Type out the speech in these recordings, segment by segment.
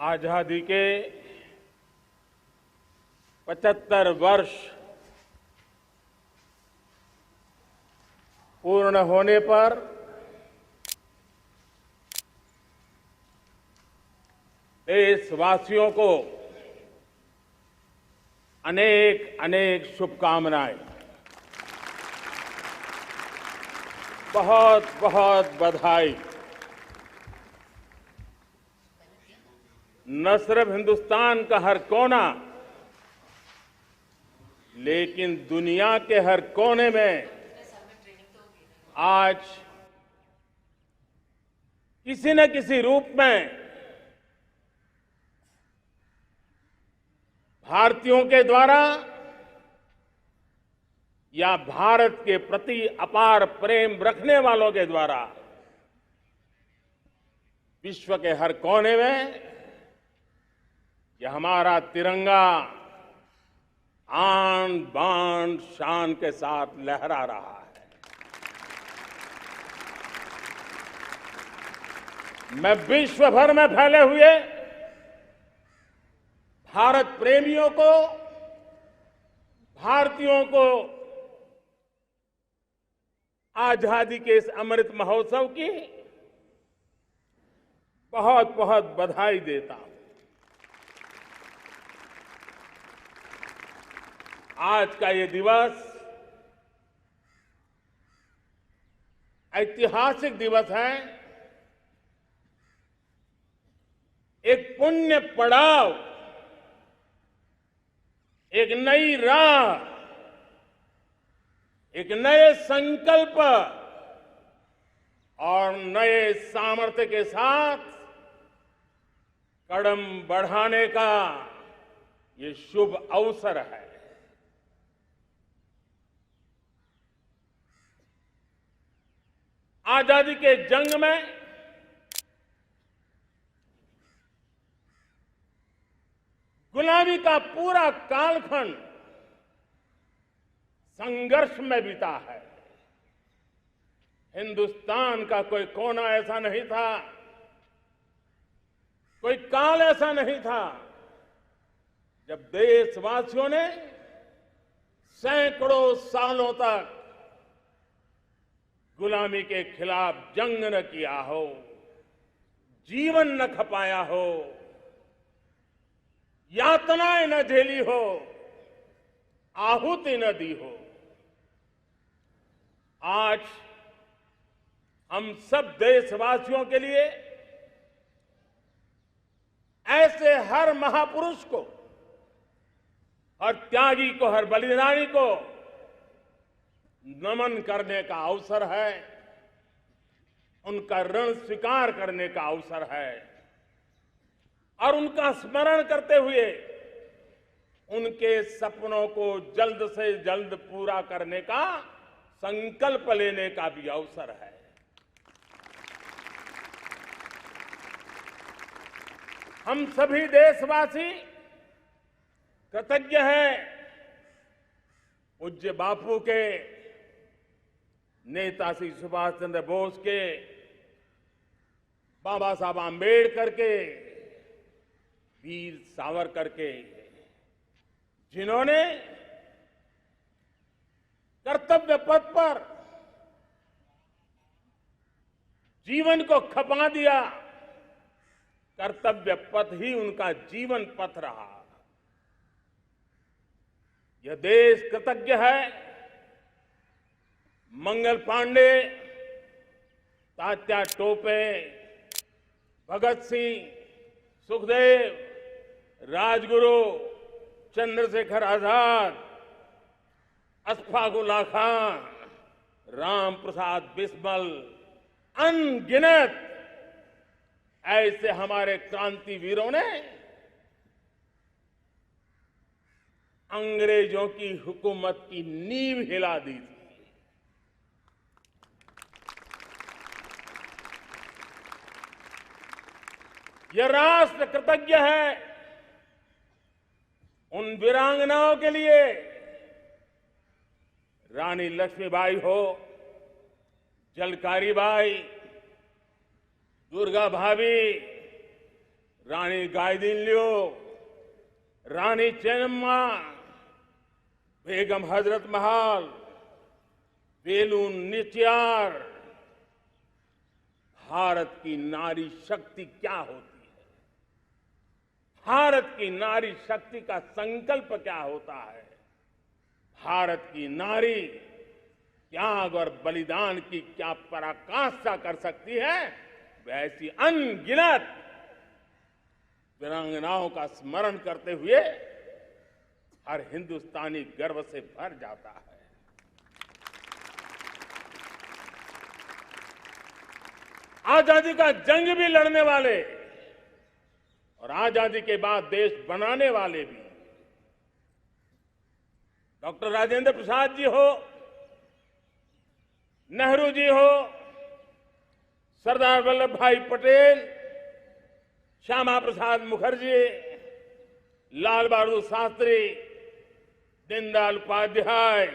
आजादी के 75 वर्ष पूर्ण होने पर देशवासियों को अनेक अनेक शुभकामनाएं। बहुत बहुत बधाई। न सिर्फ हिंदुस्तान का हर कोना, लेकिन दुनिया के हर कोने में आज किसी न किसी रूप में भारतीयों के द्वारा या भारत के प्रति अपार प्रेम रखने वालों के द्वारा विश्व के हर कोने में यह हमारा तिरंगा आन बान शान के साथ लहरा रहा है। मैं विश्व भर में फैले हुए भारत प्रेमियों को, भारतीयों को आजादी के इस अमृत महोत्सव की बहुत बहुत बधाई देता हूं। आज का ये दिवस ऐतिहासिक दिवस है। एक पुण्य पड़ाव, एक नई राह, एक नए संकल्प और नए सामर्थ्य के साथ कदम बढ़ाने का ये शुभ अवसर है। आजादी के जंग में गुलामी का पूरा कालखंड संघर्ष में बीता है। हिंदुस्तान का कोई कोना ऐसा नहीं था, कोई काल ऐसा नहीं था जब देशवासियों ने सैकड़ों सालों तक गुलामी के खिलाफ जंग न किया हो, जीवन न खपाया हो, यातनाएं न झेली हो, आहुति न दी हो। आज हम सब देशवासियों के लिए ऐसे हर महापुरुष को, हर त्यागी को, हर बलिदानी को नमन करने का अवसर है, उनका ऋण स्वीकार करने का अवसर है और उनका स्मरण करते हुए उनके सपनों को जल्द से जल्द पूरा करने का संकल्प लेने का भी अवसर है। हम सभी देशवासी कृतज्ञ हैं पूज्य बापू के, नेताजी सुभाष चंद्र बोस के, बाबा साहब आंबेडकर के, वीर सावरकर के, जिन्होंने कर्तव्य पथ पर जीवन को खपा दिया। कर्तव्य पथ ही उनका जीवन पथ रहा। यह देश कृतज्ञ है मंगल पांडे, तात्या टोपे, भगत सिंह, सुखदेव, राजगुरु, चंद्रशेखर आजाद, अशफाक उल्लाह खान, राम प्रसाद बिस्मिल, अनगिनत ऐसे हमारे क्रांतिवीरों ने अंग्रेजों की हुकूमत की नींव हिला दी थी। यह राष्ट्र कृतज्ञ है उन वीरांगनाओं के लिए, रानी लक्ष्मीबाई हो, झलकारी बाई, दुर्गा भाभी, रानी गाइदिन्ल्यो, रानी चेन्नम्मा, बेगम हजरत महल, वेलु नाचियार। भारत की नारी शक्ति क्या होती है, भारत की नारी शक्ति का संकल्प क्या होता है, भारत की नारी त्याग और बलिदान की क्या पराकाष्ठा कर सकती है, वैसी अनगिनत वीरांगनाओं का स्मरण करते हुए हर हिंदुस्तानी गर्व से भर जाता है। आजादी का जंग भी लड़ने वाले और आजादी के बाद देश बनाने वाले भी, डॉक्टर राजेंद्र प्रसाद जी हो, नेहरू जी हो, सरदार वल्लभ भाई पटेल, श्यामा प्रसाद मुखर्जी, लाल बहादुर शास्त्री, दीनदयाल उपाध्याय,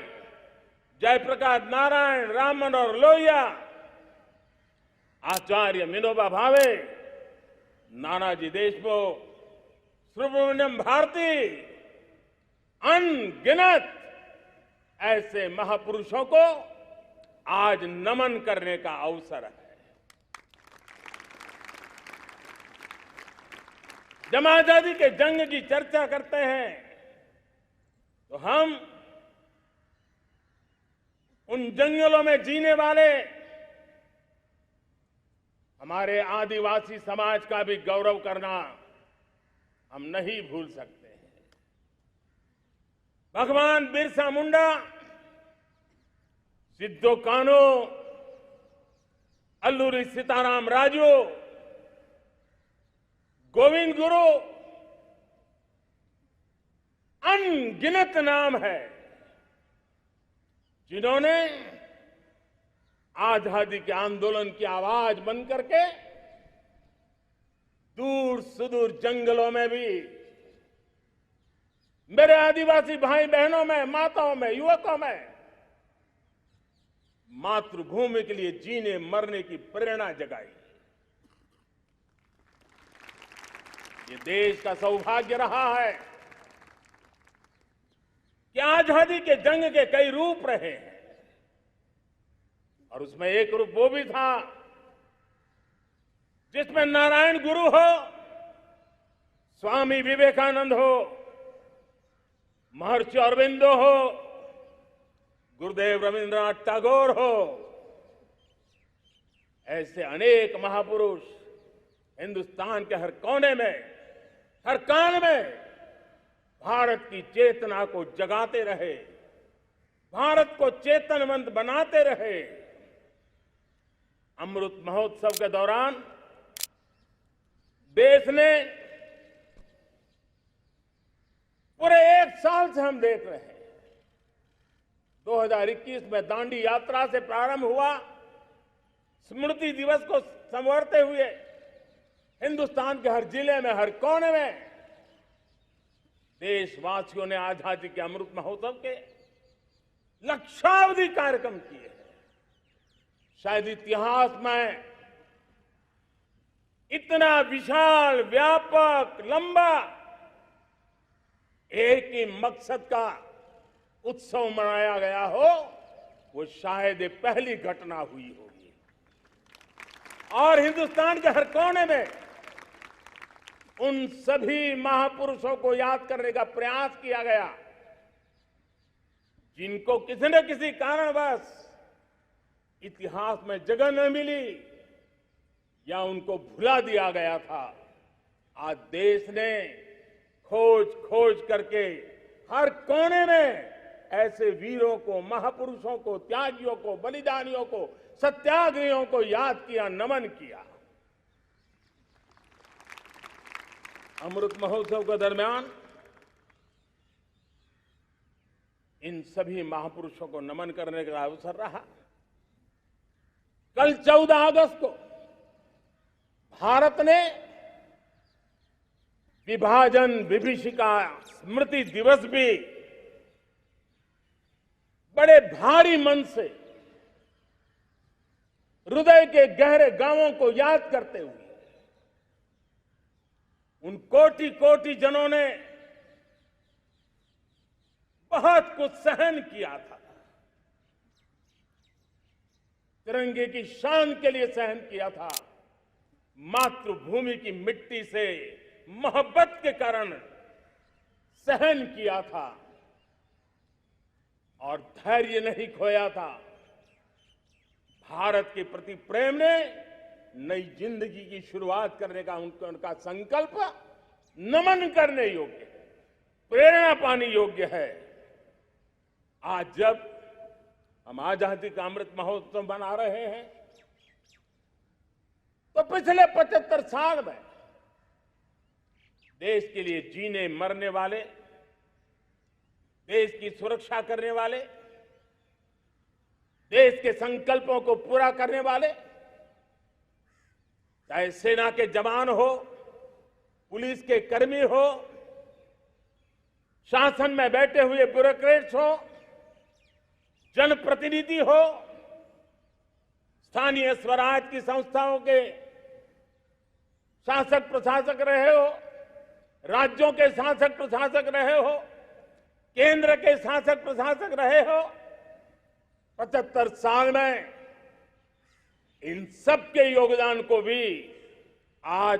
जयप्रकाश नारायण, राम मनोहर लोहिया, आचार्य विनोबा भावे, नानाजी देशमुख, सुब्रमण्यम भारती, अनगिनत ऐसे महापुरुषों को आज नमन करने का अवसर है। जब आजादी के जंग की चर्चा करते हैं तो हम उन जंगलों में जीने वाले हमारे आदिवासी समाज का भी गौरव करना हम नहीं भूल सकते हैं। भगवान बिरसा मुंडा, सिद्धो कान्हू, अल्लूरी सीताराम राजू, गोविंद गुरु, अनगिनत नाम है जिन्होंने आजादी के आंदोलन की आवाज बन करके दूर सुदूर जंगलों में भी मेरे आदिवासी भाई बहनों में, माताओं में, युवकों में मातृभूमि के लिए जीने मरने की प्रेरणा जगाई। ये देश का सौभाग्य रहा है कि आजादी के जंग के कई रूप रहे हैं और उसमें एक रूप वो भी था जिसमें नारायण गुरु हो, स्वामी विवेकानंद हो, महर्षि अरविंदो हो, गुरुदेव रविंद्रनाथ टैगोर हो, ऐसे अनेक महापुरुष हिंदुस्तान के हर कोने में, हर कान में भारत की चेतना को जगाते रहे, भारत को चेतनवंत बनाते रहे। अमृत महोत्सव के दौरान देश ने पूरे एक साल से हम देख रहे हैं, 2021 में दांडी यात्रा से प्रारंभ हुआ, स्मृति दिवस को संवारते हुए हिंदुस्तान के हर जिले में, हर कोने में देशवासियों ने आजादी के अमृत महोत्सव के लक्षावधि कार्यक्रम किए हैं। शायद इतिहास में इतना विशाल, व्यापक, लंबा एक ही मकसद का उत्सव मनाया गया हो, वो शायद ये पहली घटना हुई होगी। और हिंदुस्तान के हर कोने में उन सभी महापुरुषों को याद करने का प्रयास किया गया जिनको किसी न किसी कारणवश इतिहास में जगह न मिली या उनको भुला दिया गया था। आज देश ने खोज खोज करके हर कोने में ऐसे वीरों को, महापुरुषों को, त्यागियों को, बलिदानियों को, सत्याग्रहियों को याद किया, नमन किया। अमृत महोत्सव के दरमियान इन सभी महापुरुषों को नमन करने का अवसर रहा। कल 14 अगस्त को भारत ने विभाजन विभीषिका स्मृति दिवस भी बड़े भारी मन से हृदय के गहरे गांवों को याद करते हुए उन कोटि कोटि जनों ने बहुत कुछ सहन किया था। तिरंगे की शान के लिए सहन किया था। मातृभूमि की मिट्टी से मोहब्बत के कारण सहन किया था और धैर्य नहीं खोया था। भारत के प्रति प्रेम ने नई जिंदगी की शुरुआत करने का उनका संकल्प नमन करने योग्य, प्रेरणा पाने योग्य है। आज जब हम आजादी का अमृत महोत्सव मना रहे हैं तो पिछले 75 साल में देश के लिए जीने मरने वाले, देश की सुरक्षा करने वाले, देश के संकल्पों को पूरा करने वाले, चाहे सेना के जवान हो, पुलिस के कर्मी हो, शासन में बैठे हुए ब्यूरोक्रेट्स हो, जनप्रतिनिधि हो, स्थानीय स्वराज की संस्थाओं के शासक प्रशासक रहे हो, राज्यों के शासक प्रशासक रहे हो, केंद्र के शासक प्रशासक रहे हो, 75 साल में इन सबके योगदान को भी आज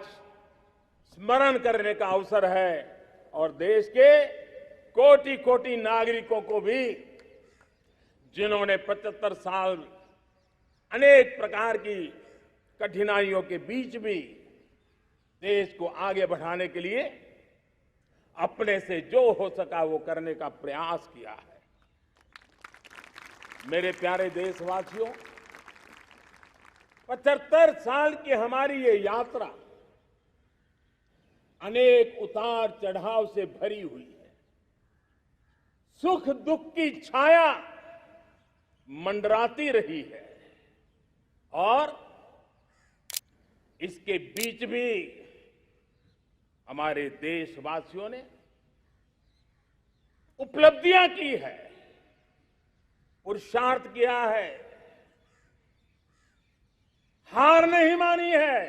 स्मरण करने का अवसर है और देश के कोटि कोटि नागरिकों को भी, जिन्होंने 75 साल अनेक प्रकार की कठिनाइयों के बीच भी देश को आगे बढ़ाने के लिए अपने से जो हो सका वो करने का प्रयास किया है। मेरे प्यारे देशवासियों, 75 साल की हमारी ये यात्रा अनेक उतार चढ़ाव से भरी हुई है। सुख दुख की छाया मंडराती रही है और इसके बीच भी हमारे देशवासियों ने उपलब्धियां की है, पुरुषार्थ किया है, हार नहीं मानी है,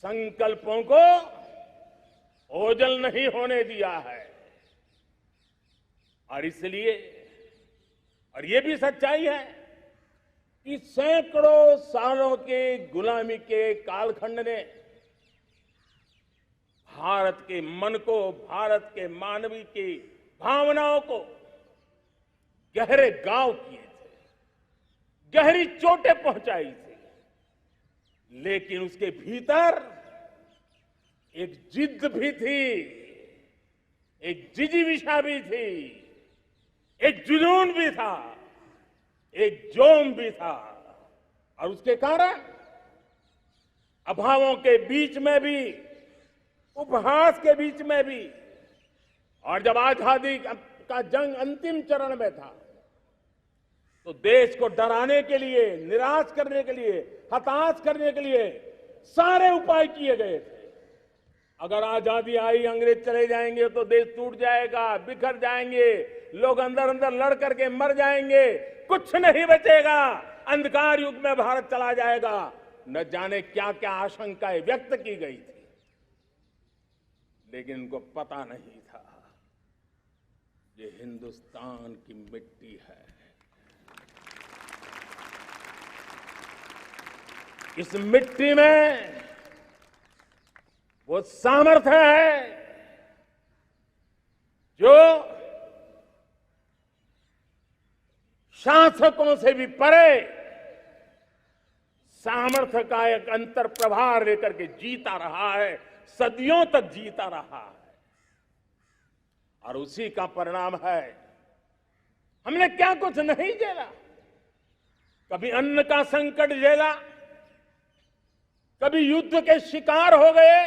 संकल्पों को ओझल नहीं होने दिया है। और इसलिए, और ये भी सच्चाई है कि सैकड़ों सालों के गुलामी के कालखंड ने भारत के मन को, भारत के मानवीय की भावनाओं को गहरे घाव किए थे, गहरी चोटें पहुंचाई थी, लेकिन उसके भीतर एक जिद भी थी, एक जिजीविषा भी थी, एक जुनून भी था, एक जोम भी था। और उसके कारण अभावों के बीच में भी, उपहास के बीच में भी, और जब आजादी का जंग अंतिम चरण में था तो देश को डराने के लिए, निराश करने के लिए, हताश करने के लिए सारे उपाय किए गए थे। अगर आजादी आई, अंग्रेज चले जाएंगे तो देश टूट जाएगा, बिखर जाएंगे, लोग अंदर अंदर लड़ करके मर जाएंगे, कुछ नहीं बचेगा, अंधकार युग में भारत चला जाएगा। न जाने क्या क्या आशंकाएं व्यक्त की गई थी, लेकिन उनको पता नहीं था ये हिंदुस्तान की मिट्टी है। इस मिट्टी में वो सामर्थ्य है जो शासकों से भी परे सामर्थ्य का एक अंतर प्रभार लेकर के जीता रहा है, सदियों तक जीता रहा है। और उसी का परिणाम है, हमने क्या कुछ नहीं झेला। कभी अन्न का संकट झेला, कभी युद्ध के शिकार हो गए,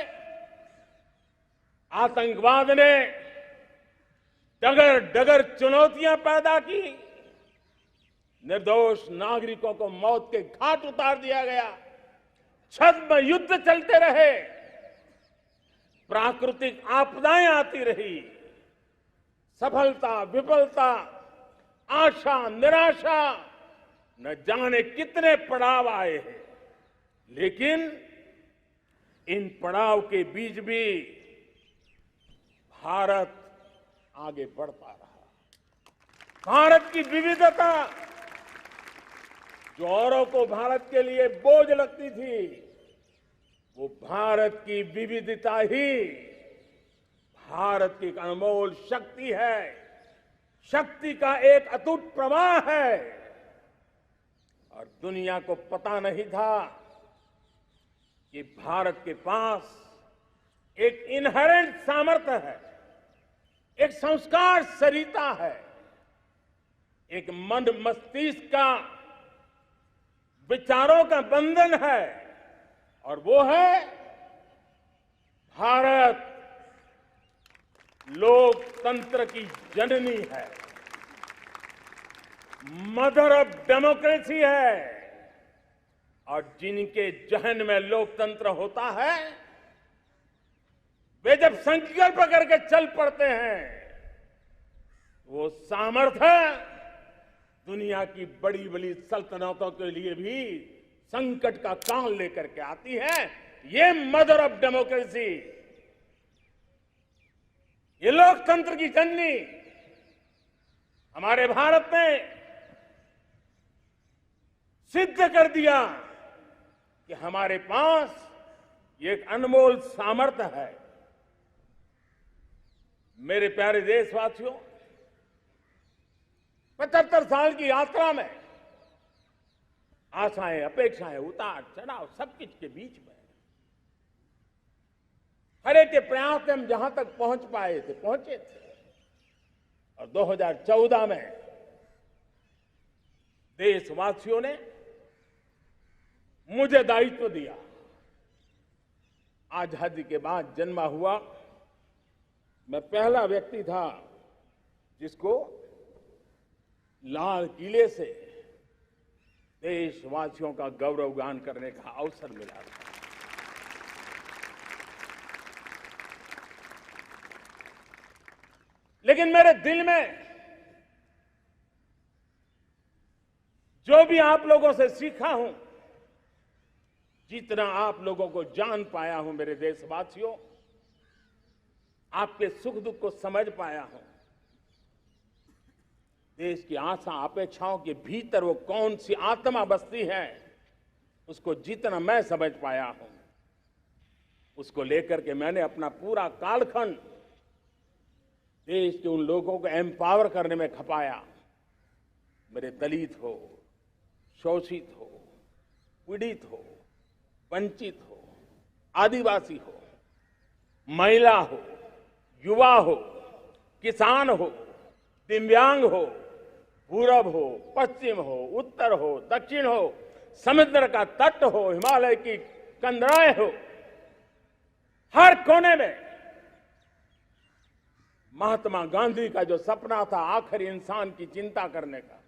आतंकवाद ने डगर डगर चुनौतियां पैदा की, निर्दोष नागरिकों को मौत के घाट उतार दिया गया, छद्म युद्ध चलते रहे, प्राकृतिक आपदाएं आती रही, सफलता विफलता, आशा निराशा, न जाने कितने पड़ाव आए हैं, लेकिन इन पड़ाव के बीच भी भारत आगे बढ़ता रहा। भारत की विविधता, जो औरों को भारत के लिए बोझ लगती थी, वो भारत की विविधता ही भारत की एक अनमोल शक्ति है, शक्ति का एक अटूट प्रवाह है। और दुनिया को पता नहीं था कि भारत के पास एक इनहेरेंट सामर्थ्य है, एक संस्कार सरिता है, एक मन मस्तिष्क का विचारों का बंधन है, और वो है भारत लोकतंत्र की जननी है, मदर ऑफ डेमोक्रेसी है। और जिनके जहन में लोकतंत्र होता है, वे जब संकल्प करके चल पड़ते हैं, वो सामर्थ्य दुनिया की बड़ी बड़ी सल्तनतों के लिए भी संकट का काल लेकर के आती है। ये मदर ऑफ डेमोक्रेसी, ये लोकतंत्र की जननी हमारे भारत ने सिद्ध कर दिया कि हमारे पास ये एक अनमोल सामर्थ्य है। मेरे प्यारे देशवासियों, 75 साल की यात्रा में आशाएं, अपेक्षाएं, उतार चढ़ाव सब कुछ के बीच में हर एक के प्रयास से हम जहां तक पहुंच पाए थे, पहुंचे थे। और 2014 में देशवासियों ने मुझे दायित्व दिया। आजादी के बाद जन्मा हुआ मैं पहला व्यक्ति था जिसको लाल किले से देशवासियों का गौरवगान करने का अवसर मिला था। लेकिन मेरे दिल में जो भी आप लोगों से सीखा हूं, जितना आप लोगों को जान पाया हूं मेरे देशवासियों, आपके सुख दुख को समझ पाया हूं, देश की आशा अपेक्षाओं के भीतर वो कौन सी आत्मा बसती है, उसको जितना मैं समझ पाया हूं, उसको लेकर के मैंने अपना पूरा कालखंड देश के उन लोगों को एम्पावर करने में खपाया। मेरे दलित हो, शोषित हो, पीड़ित हो, वंचित हो, आदिवासी हो, महिला हो, युवा हो, किसान हो, दिव्यांग हो, पूरब हो, पश्चिम हो, उत्तर हो, दक्षिण हो, समुद्र का तट हो, हिमालय की कंदराएं हो, हर कोने में महात्मा गांधी का जो सपना था आखिर इंसान की चिंता करने का,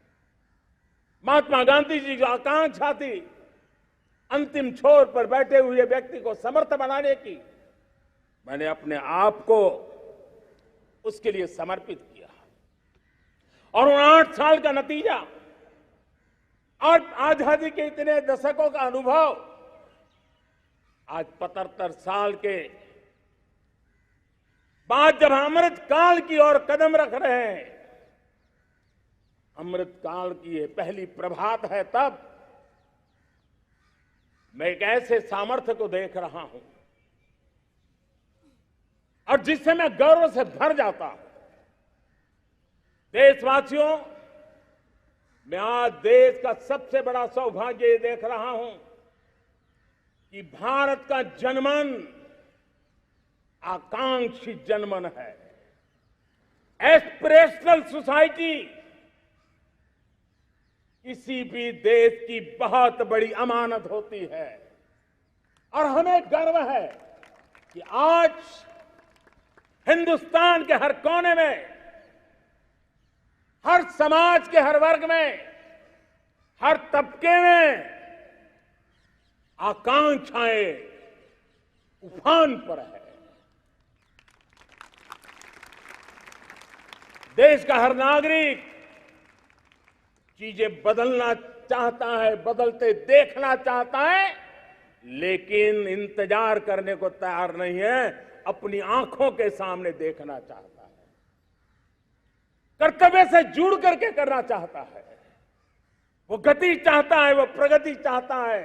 महात्मा गांधी जी जो आकांक्षा थी अंतिम छोर पर बैठे हुए व्यक्ति को समर्थ बनाने की, मैंने अपने आप को उसके लिए समर्पित किया। और उन 8 साल का नतीजा और आजादी के इतने दशकों का अनुभव आज 75 साल के बाद जब अमृत काल की ओर कदम रख रहे हैं, अमृत काल की ये पहली प्रभात है, तब मैं एक ऐसे सामर्थ्य को देख रहा हूं और जिससे मैं गौरव से भर जाता हूं। देशवासियों, मैं आज देश का सबसे बड़ा सौभाग्य ये देख रहा हूं कि भारत का जनमन आकांक्षी जनमन है। एस्पिरेशनल सोसाइटी किसी भी देश की बहुत बड़ी अमानत होती है और हमें गर्व है कि आज हिंदुस्तान के हर कोने में, हर समाज के हर वर्ग में, हर तबके में आकांक्षाएं उफान पर है। देश का हर नागरिक चीजें बदलना चाहता है, बदलते देखना चाहता है, लेकिन इंतजार करने को तैयार नहीं है, अपनी आंखों के सामने देखना चाहता है, कर्तव्य से जुड़ करके करना चाहता है, वो गति चाहता है, वो प्रगति चाहता है।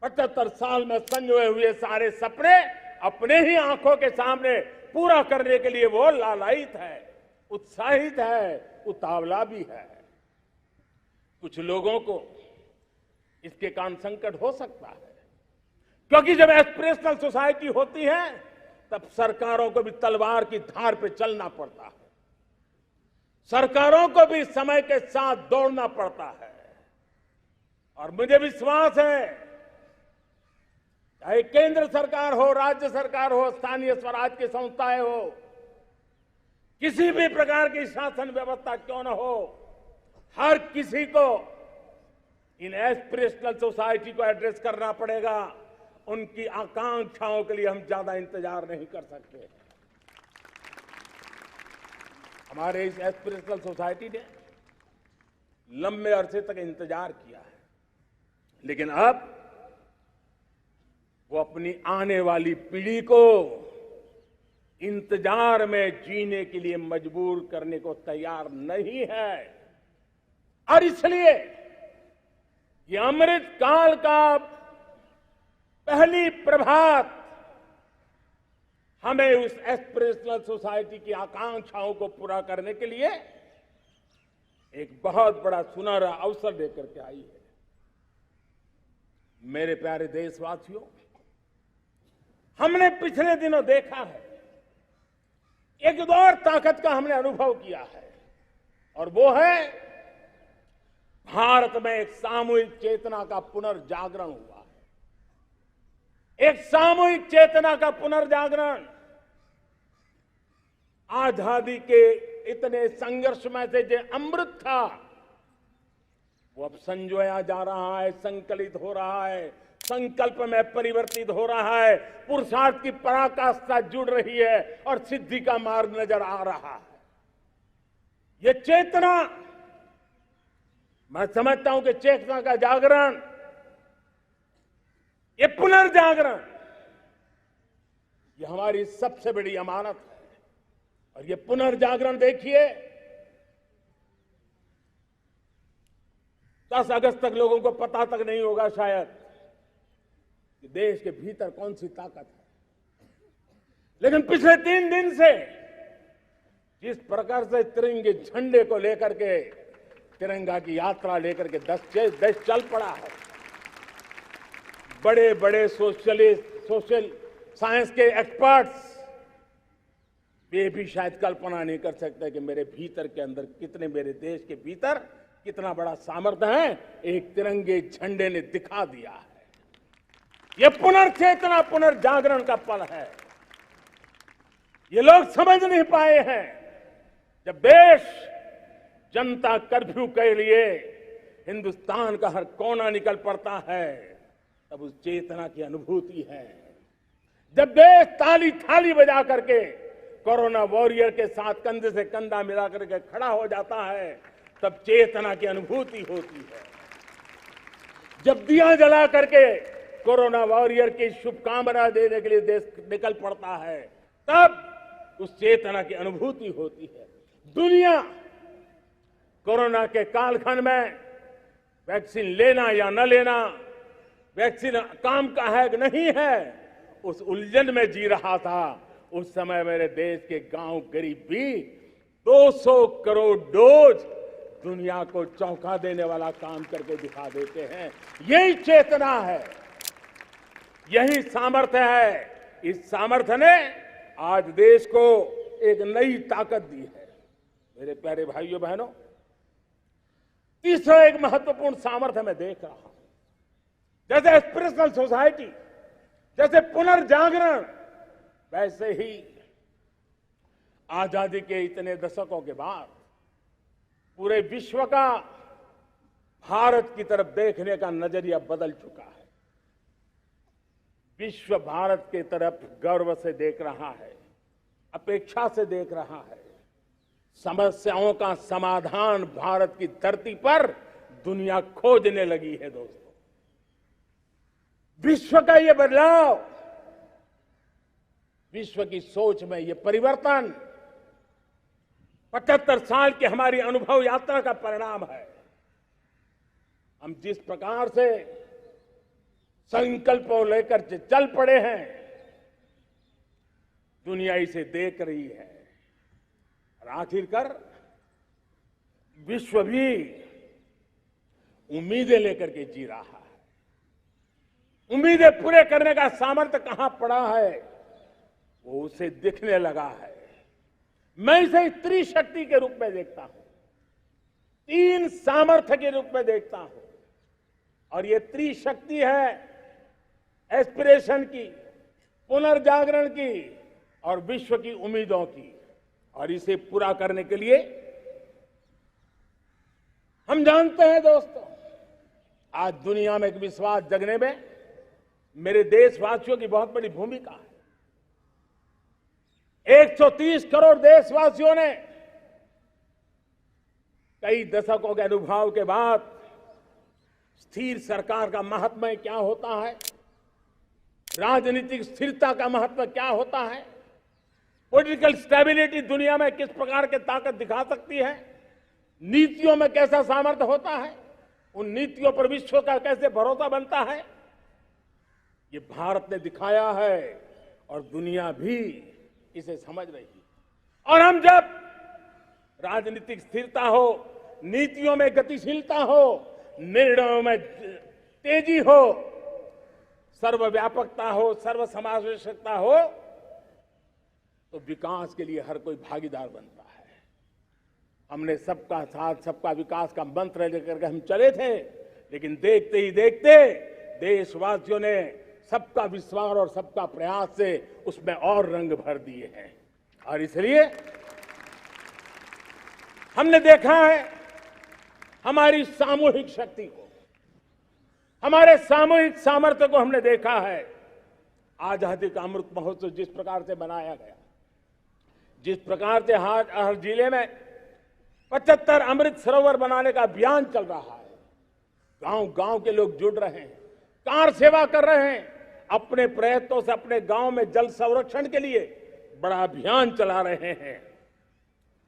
75 साल में संजोए हुए सारे सपने अपने ही आंखों के सामने पूरा करने के लिए वो लालायित है, उत्साहित है, उतावला भी है। कुछ लोगों को इसके कारण संकट हो सकता है, क्योंकि जब एस्पिरेशनल सोसाइटी होती है तब सरकारों को भी तलवार की धार पे चलना पड़ता है, सरकारों को भी समय के साथ दौड़ना पड़ता है। और मुझे विश्वास है, चाहे केंद्र सरकार हो, राज्य सरकार हो, स्थानीय स्वराज की संस्थाएं हो, किसी भी प्रकार की शासन व्यवस्था क्यों न हो, हर किसी को इन एस्पिरेशनल सोसाइटी को एड्रेस करना पड़ेगा। उनकी आकांक्षाओं के लिए हम ज्यादा इंतजार नहीं कर सकते। हमारे इस एस्पिरेशनल सोसाइटी ने लंबे अरसे तक इंतजार किया है, लेकिन अब वो अपनी आने वाली पीढ़ी को इंतजार में जीने के लिए मजबूर करने को तैयार नहीं है। और इसलिए ये अमृत काल का पहली प्रभात हमें उस एस्पिरेशनल सोसाइटी की आकांक्षाओं को पूरा करने के लिए एक बहुत बड़ा सुनहरा अवसर देकर के आई है। मेरे प्यारे देशवासियों, हमने पिछले दिनों देखा है, एक और ताकत का हमने अनुभव किया है, और वो है भारत में एक सामूहिक चेतना का पुनर्जागरण हुआ है। एक सामूहिक चेतना का पुनर्जागरण आजादी के इतने संघर्ष में से जो अमृत था वो अब संजोया जा रहा है, संकलित हो रहा है, संकल्प में परिवर्तित हो रहा है, पुरुषार्थ की पराकाष्ठा जुड़ रही है और सिद्धि का मार्ग नजर आ रहा है। ये चेतना, मैं समझता हूं कि चेतना का जागरण, ये पुनर्जागरण, ये हमारी सबसे बड़ी अमानत है। और ये पुनर्जागरण देखिए, 10 अगस्त तक लोगों को पता तक नहीं होगा शायद कि देश के भीतर कौन सी ताकत है, लेकिन पिछले 3 दिन से जिस प्रकार से तिरंगे झंडे को लेकर के, तिरंगा की यात्रा लेकर के देश चल पड़ा है, बड़े बड़े सोशल साइंस के एक्सपर्ट्स वे भी शायद कल्पना नहीं कर सकते कि मेरे भीतर के अंदर कितने, मेरे देश के भीतर कितना बड़ा सामर्थ्य है, एक तिरंगे झंडे ने दिखा दिया है। यह पुनर्चेतना, पुनर्जागरण का पल है। ये लोग समझ नहीं पाए हैं, जब देश जनता कर्फ्यू के लिए हिंदुस्तान का हर कोना निकल पड़ता है, तब उस चेतना की अनुभूति है। जब देश ताली थाली बजा करके कोरोना वॉरियर के साथ कंधे से कंधा मिला करके खड़ा हो जाता है, तब चेतना की अनुभूति होती है। जब दिया जला करके कोरोना वॉरियर की शुभकामना देने के लिए देश निकल पड़ता है, तब उस चेतना की अनुभूति होती है। दुनिया कोरोना के कालखंड में वैक्सीन लेना या न लेना, वैक्सीन काम का है कि नहीं है, उस उलझन में जी रहा था। उस समय मेरे देश के गांव गरीब भी 200 करोड़ डोज दुनिया को चौंका देने वाला काम करके दिखा देते हैं। यही चेतना है, यही सामर्थ्य है। इस सामर्थ्य ने आज देश को एक नई ताकत दी है। मेरे प्यारे भाइयों बहनों, तीसरा एक महत्वपूर्ण सामर्थ्य मैं देख रहा हूं, जैसे एस्पिरेशनल सोसाइटी, जैसे पुनर्जागरण, वैसे ही आजादी के इतने दशकों के बाद पूरे विश्व का भारत की तरफ देखने का नजरिया बदल चुका है। विश्व भारत की तरफ गर्व से देख रहा है, अपेक्षा से देख रहा है। समस्याओं का समाधान भारत की धरती पर दुनिया खोजने लगी है। दोस्तों, विश्व का ये बदलाव, विश्व की सोच में ये परिवर्तन 75 साल की हमारी अनुभव यात्रा का परिणाम है। हम जिस प्रकार से संकल्पों लेकर चल पड़े हैं, दुनिया इसे देख रही है और आखिरकार विश्व भी उम्मीदें लेकर के जी रहा है। उम्मीदें पूरे करने का सामर्थ्य कहां पड़ा है, वो उसे दिखने लगा है। मैं इसे त्रिशक्ति के रूप में देखता हूं, 3 सामर्थ्य के रूप में देखता हूं। और ये त्रिशक्ति है एस्पिरेशन की, पुनर्जागरण की और विश्व की उम्मीदों की। और इसे पूरा करने के लिए हम जानते हैं दोस्तों, आज दुनिया में एक विश्वास जगने में मेरे देशवासियों की बहुत बड़ी भूमिका है। 130 करोड़ देशवासियों ने कई दशकों के अनुभव के बाद स्थिर सरकार का महत्व क्या होता है, राजनीतिक स्थिरता का महत्व क्या होता है, पॉलिटिकल स्टेबिलिटी दुनिया में किस प्रकार की ताकत दिखा सकती है, नीतियों में कैसा सामर्थ्य होता है, उन नीतियों पर विश्व का कैसे भरोसा बनता है, ये भारत ने दिखाया है और दुनिया भी इसे समझ रही है। और हम जब राजनीतिक स्थिरता हो, नीतियों में गतिशीलता हो, निर्णयों में तेजी हो, सर्वव्यापकता हो, सर्वसमावेशकता हो, तो विकास के लिए हर कोई भागीदार बनता है। हमने सबका साथ सबका विकास का मंत्र लेकर के हम चले थे, लेकिन देखते ही देखते देशवासियों ने सबका विश्वास और सबका प्रयास से उसमें और रंग भर दिए हैं। और इसलिए हमने देखा है हमारी सामूहिक शक्ति को, हमारे सामूहिक सामर्थ्य को हमने देखा है। आजादी का अमृत महोत्सव जिस प्रकार से मनाया गया, जिस प्रकार से हर जिले में 75 अमृत सरोवर बनाने का अभियान चल रहा है, गांव गांव के लोग जुड़ रहे हैं, कार सेवा कर रहे हैं, अपने प्रयत्नों से अपने गांव में जल संरक्षण के लिए बड़ा अभियान चला रहे हैं।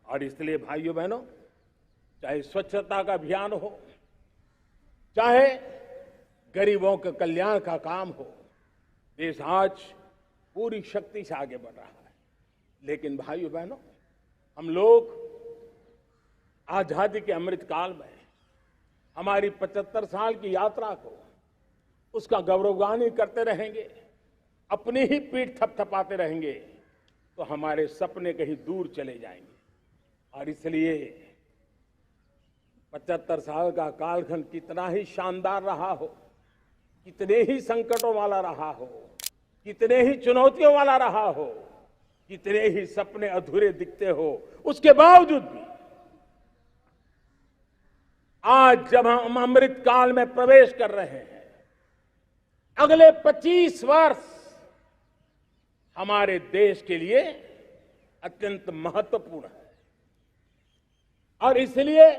और इसलिए भाइयों बहनों, चाहे स्वच्छता का अभियान हो, चाहे गरीबों के कल्याण का काम हो, देश आज पूरी शक्ति से आगे बढ़ रहा है। लेकिन भाइयों बहनों, हम लोग आजादी के अमृत काल में हमारी 75 साल की यात्रा को, उसका गौरवगान करते रहेंगे, अपनी ही पीठ थपथपाते रहेंगे, तो हमारे सपने कहीं दूर चले जाएंगे। और इसलिए 75 साल का कालखंड कितना ही शानदार रहा हो, कितने ही संकटों वाला रहा हो, कितने ही चुनौतियों वाला रहा हो, कितने ही सपने अधूरे दिखते हो, उसके बावजूद भी आज जब हम अमृत काल में प्रवेश कर रहे हैं, अगले 25 वर्ष हमारे देश के लिए अत्यंत महत्वपूर्ण है। और इसलिए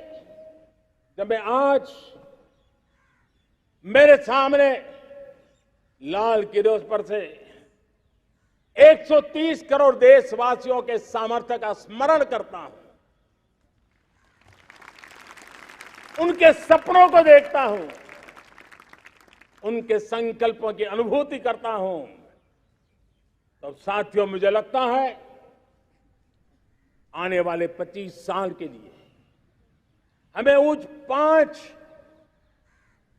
जब मैं आज मेरे सामने लाल किले पर से 130 करोड़ देशवासियों के सामर्थ्य का स्मरण करता हूं, उनके सपनों को देखता हूं, उनके संकल्पों की अनुभूति करता हूं, तो साथियों मुझे लगता है आने वाले 25 साल के लिए हमें उस 5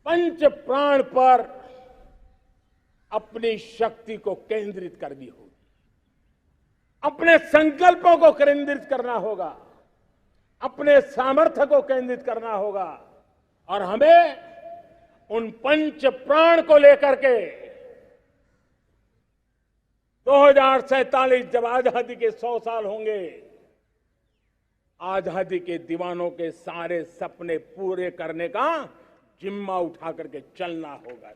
पंच प्राण पर अपनी शक्ति को केंद्रित करनी होगी, अपने संकल्पों को केंद्रित करना होगा, अपने सामर्थ्य को केंद्रित करना होगा। और हमें उन पंच प्राण को लेकर के 2047 जब आजादी के 100 साल होंगे, आजादी के दीवानों के सारे सपने पूरे करने का जिम्मा उठा करके चलना होगा।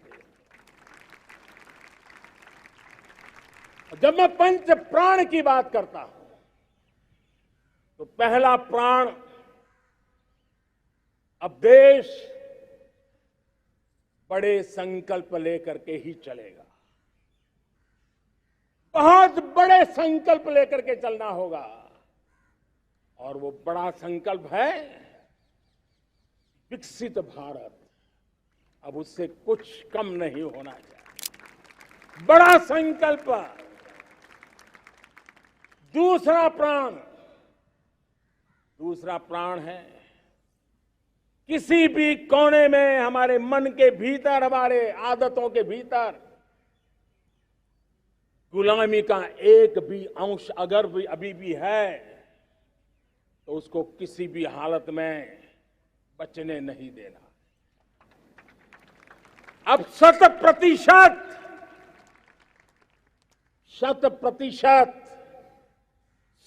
जब मैं पंच प्राण की बात करता हूं, तो पहला प्राण, अब देश बड़े संकल्प लेकर के ही चलेगा। बहुत बड़े संकल्प लेकर के चलना होगा। और वो बड़ा संकल्प है विकसित भारत। अब उससे कुछ कम नहीं होना चाहिए। बड़ा संकल्प। दूसरा प्राण है किसी भी कोने में, हमारे मन के भीतर, हमारे आदतों के भीतर गुलामी का एक भी अंश अगर भी अभी भी है तो उसको किसी भी हालत में बचने नहीं देना। अब 100%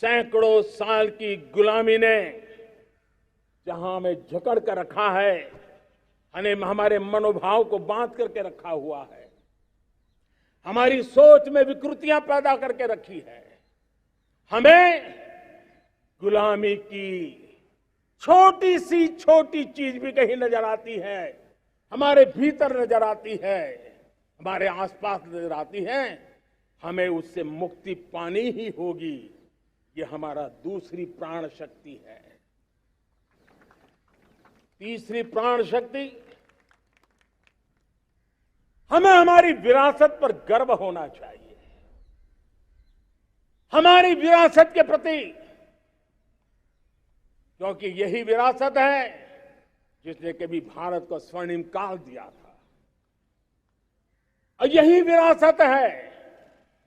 सैकड़ों साल की गुलामी ने जहां हमें जकड़ कर रखा है, हमारे मनोभाव को बांध करके रखा हुआ है, हमारी सोच में विकृतियां पैदा करके रखी है, हमें गुलामी की छोटी चीज भी कहीं नजर आती है, हमारे भीतर नजर आती है, हमारे आसपास नजर आती है, हमें उससे मुक्ति पानी ही होगी। ये हमारा दूसरी प्राण शक्ति है। तीसरी प्राण शक्ति, हमें हमारी विरासत पर गर्व होना चाहिए। हमारी विरासत के प्रति, क्योंकि यही विरासत है जिसने कभी भारत को स्वर्णिम काल दिया था, और यही विरासत है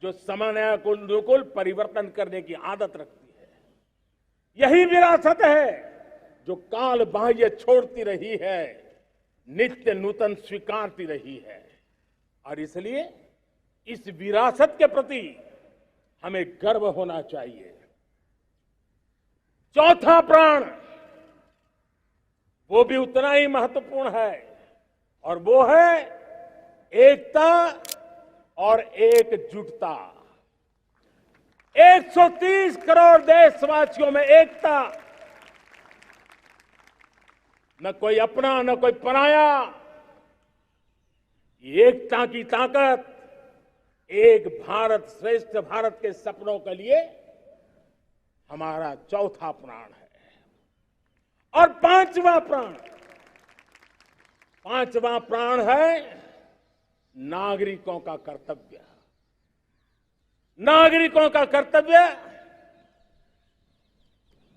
जो समय को अनुकूल परिवर्तन करने की आदत रखती है। यही विरासत है जो काल बाह्य छोड़ती रही है, नित्य नूतन स्वीकारती रही है। और इसलिए इस विरासत के प्रति हमें गर्व होना चाहिए। चौथा प्राण, वो भी उतना ही महत्वपूर्ण है, और वो है एकता और एकजुटता। 130 करोड़ देशवासियों में एकता, न कोई अपना न कोई पराया। एकता की ताकत एक भारत श्रेष्ठ भारत के सपनों के लिए हमारा चौथा प्राण है। और पांचवा प्राण है नागरिकों का कर्तव्य। नागरिकों का कर्तव्य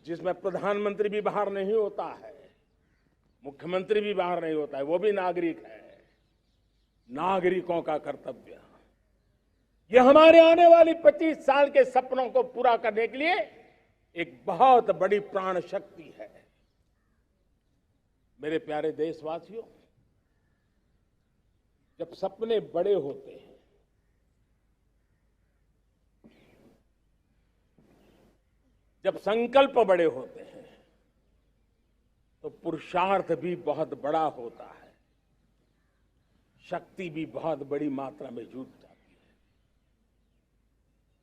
जिसमें प्रधानमंत्री भी बाहर नहीं होता है, मुख्यमंत्री भी बाहर नहीं होता है, वो भी नागरिक है। नागरिकों का कर्तव्य, यह हमारे आने वाली 25 साल के सपनों को पूरा करने के लिए एक बहुत बड़ी प्राण शक्ति है। मेरे प्यारे देशवासियों, जब सपने बड़े होते हैं, जब संकल्प बड़े होते हैं, तो पुरुषार्थ भी बहुत बड़ा होता है, शक्ति भी बहुत बड़ी मात्रा में जुट जाती है।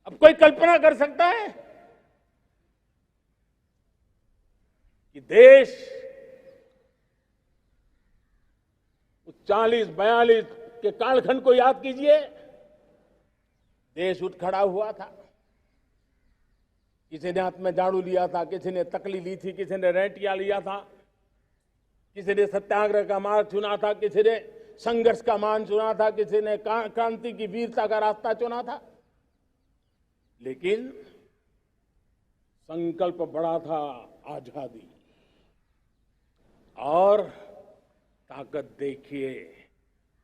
अब कोई कल्पना कर सकता है कि देश 40-42 के कालखंड को याद कीजिए। देश उठ खड़ा हुआ था, किसी ने हाथ में झाड़ू लिया था, किसी ने तकली ली थी, किसी ने रेंटिया लिया था, किसी ने सत्याग्रह का मार्ग चुना था, किसी ने संघर्ष का मान चुना था, किसी ने क्रांति की वीरता का रास्ता चुना था। लेकिन संकल्प बड़ा था, आजादी। और ताकत देखिए,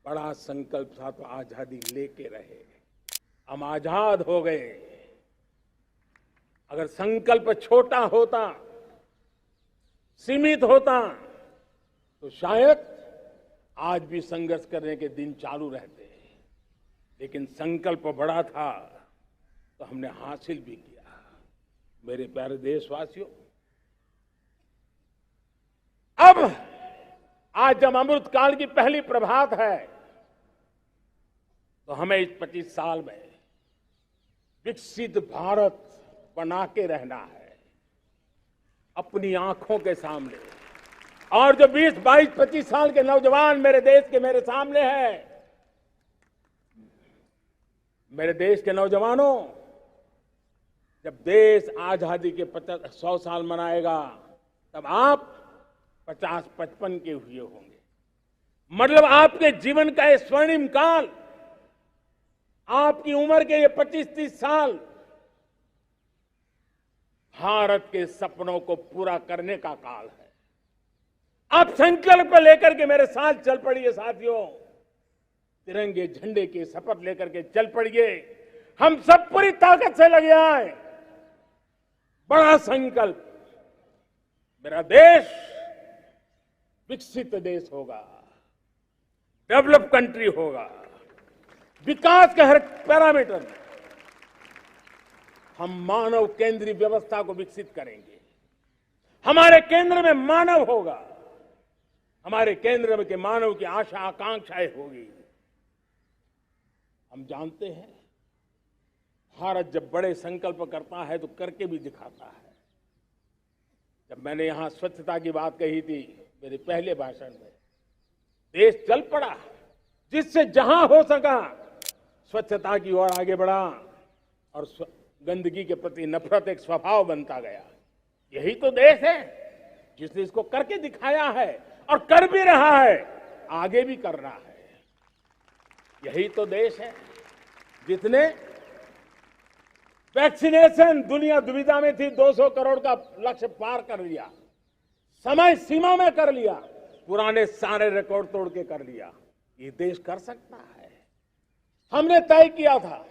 बड़ा संकल्प था तो आजादी लेके रहे। हम आजाद हो गए। अगर संकल्प छोटा होता, सीमित होता, तो शायद आज भी संघर्ष करने के दिन चालू रहते। लेकिन संकल्प बड़ा था तो हमने हासिल भी किया। मेरे प्यारे देशवासियों, अब आज जब अमृत काल की पहली प्रभात है, तो हमें इस 25 साल में विकसित भारत बना के रहना है। अपनी आंखों के सामने और जो 20, 22, 25 साल के नौजवान मेरे देश के मेरे सामने हैं, मेरे देश के नौजवानों, जब देश आजादी के 100 साल मनाएगा तब आप 50-55 के हुए होंगे। मतलब आपके जीवन का ये स्वर्णिम काल, आपकी उम्र के ये 25-30 साल भारत के सपनों को पूरा करने का काल है। आप संकल्प लेकर के मेरे साथ चल पड़िए साथियों, तिरंगे झंडे की शपथ लेकर के चल पड़िए। हम सब पूरी ताकत से लगे आए। बड़ा संकल्प, मेरा देश विकसित देश होगा, डेवलप कंट्री होगा। विकास के हर पैरामीटर में हम मानव केंद्रीय व्यवस्था को विकसित करेंगे। हमारे केंद्र में मानव होगा, हमारे केंद्र में के मानव की आशा आकांक्षाएं होगी। हम जानते हैं भारत जब बड़े संकल्प करता है तो करके भी दिखाता है। जब मैंने यहां स्वच्छता की बात कही थी मेरे पहले भाषण में, देश चल पड़ा, जिससे जहां हो सका स्वच्छता की ओर आगे बढ़ा और गंदगी के प्रति नफरत एक स्वभाव बनता गया। यही तो देश है जिसने इसको करके दिखाया है और कर भी रहा है, आगे भी कर रहा है। यही तो देश है जिसने वैक्सीनेशन, दुनिया दुविधा में थी, 200 करोड़ का लक्ष्य पार कर लिया, समय सीमा में कर लिया, पुराने सारे रिकॉर्ड तोड़ के कर लिया। ये देश कर सकता है। हमने तय किया था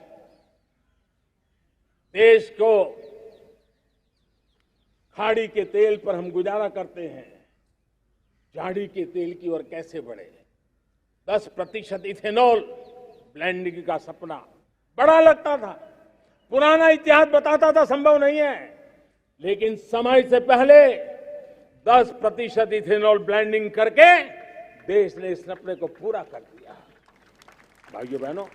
देश को खाड़ी के तेल पर हम गुजारा करते हैं, झाड़ी के तेल की ओर कैसे बढ़े। 10% इथेनॉल ब्लेंडिंग का सपना बड़ा लगता था, पुराना इतिहास बताता था संभव नहीं है, लेकिन समय से पहले 10% इथेनॉल ब्लेंडिंग करके देश ने इस सपने को पूरा कर दिया। भाइयों बहनों,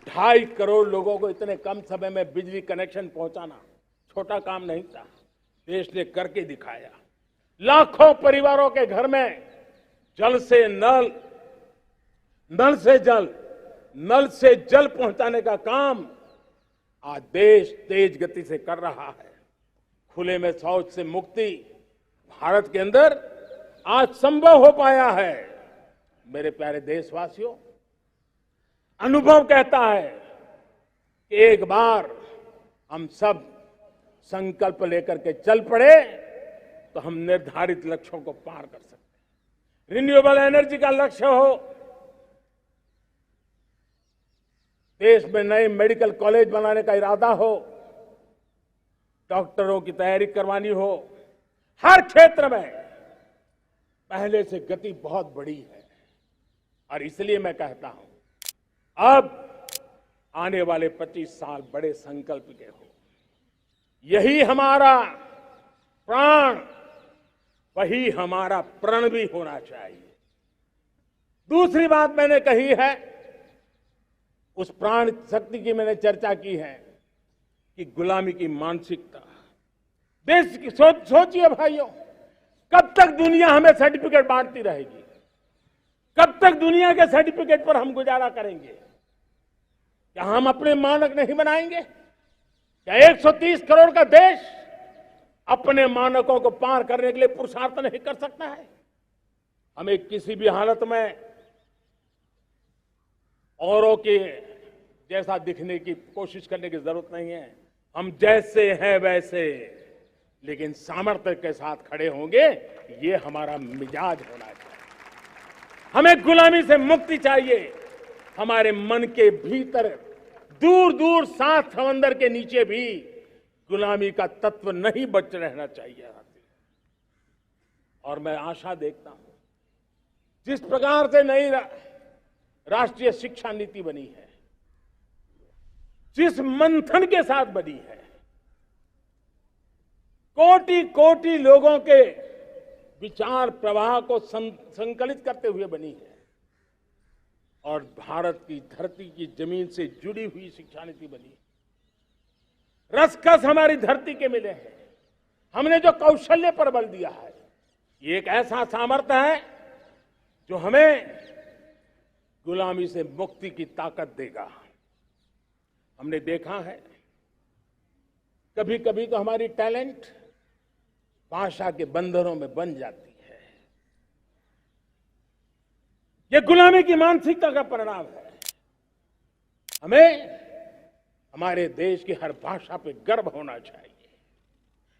2.5 करोड़ लोगों को इतने कम समय में बिजली कनेक्शन पहुंचाना छोटा काम नहीं था, देश ने करके दिखाया। लाखों परिवारों के घर में जल से नल, नल से जल, नल से जल पहुंचाने का काम आज देश तेज गति से कर रहा है। खुले में शौच से मुक्ति भारत के अंदर आज संभव हो पाया है। मेरे प्यारे देशवासियों, अनुभव कहता है कि एक बार हम सब संकल्प लेकर के चल पड़े तो हम निर्धारित लक्ष्यों को पार कर सकते हैं। रिन्यूएबल एनर्जी का लक्ष्य हो, देश में नए मेडिकल कॉलेज बनाने का इरादा हो, डॉक्टरों की तैयारी करवानी हो, हर क्षेत्र में पहले से गति बहुत बड़ी है। और इसलिए मैं कहता हूं अब आने वाले 25 साल बड़े संकल्प के हो। यही हमारा प्राण, वही हमारा प्रण भी होना चाहिए। दूसरी बात मैंने कही है, उस प्राण शक्ति की मैंने चर्चा की है कि गुलामी की मानसिकता। देश की सोचिए भाइयों, कब तक दुनिया हमें सर्टिफिकेट बांटती रहेगी? कब तक दुनिया के सर्टिफिकेट पर हम गुजारा करेंगे? क्या हम अपने मानक नहीं बनाएंगे? क्या 130 करोड़ का देश अपने मानकों को पार करने के लिए पुरुषार्थ नहीं कर सकता है? हमें किसी भी हालत में औरों के जैसा दिखने की कोशिश करने की जरूरत नहीं है। हम जैसे हैं वैसे, लेकिन सामर्थ्य के साथ खड़े होंगे, ये हमारा मिजाज होना चाहिए। हमें गुलामी से मुक्ति चाहिए। हमारे मन के भीतर दूर दूर 7 समंदर के नीचे भी गुलामी का तत्व नहीं बच रहना चाहिए। और मैं आशा देखता हूं जिस प्रकार से नई राष्ट्रीय शिक्षा नीति बनी है, जिस मंथन के साथ बनी है, कोटि कोटि लोगों के विचार प्रवाह को संकलित करते हुए बनी है, और भारत की धरती की जमीन से जुड़ी हुई शिक्षा नीति बनी। रसकस हमारी धरती के मिले हैं। हमने जो कौशल्य पर बल दिया है, ये एक ऐसा सामर्थ्य है जो हमें गुलामी से मुक्ति की ताकत देगा। हमने देखा है कभी कभी तो हमारी टैलेंट भाषा के बंधनों में बन जाती है। ये गुलामी की मानसिकता का परिणाम है। हमें हमारे देश की हर भाषा पे गर्व होना चाहिए।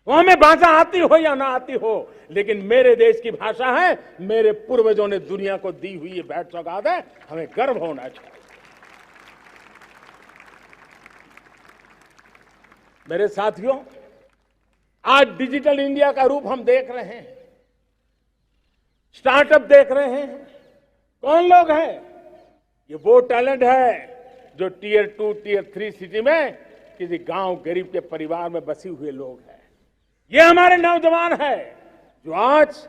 वो हमें भाषा आती हो या ना आती हो, लेकिन मेरे देश की भाषा है, मेरे पूर्वजों ने दुनिया को दी हुई ये भेंट सौगात है, हमें गर्व होना चाहिए। मेरे साथियों, आज डिजिटल इंडिया का रूप हम देख रहे हैं, स्टार्टअप देख रहे हैं। कौन लोग हैं? ये वो टैलेंट है जो टियर 2, टियर 3 सिटी में किसी गांव गरीब के परिवार में बसे हुए लोग हैं। ये हमारे नौजवान है जो आज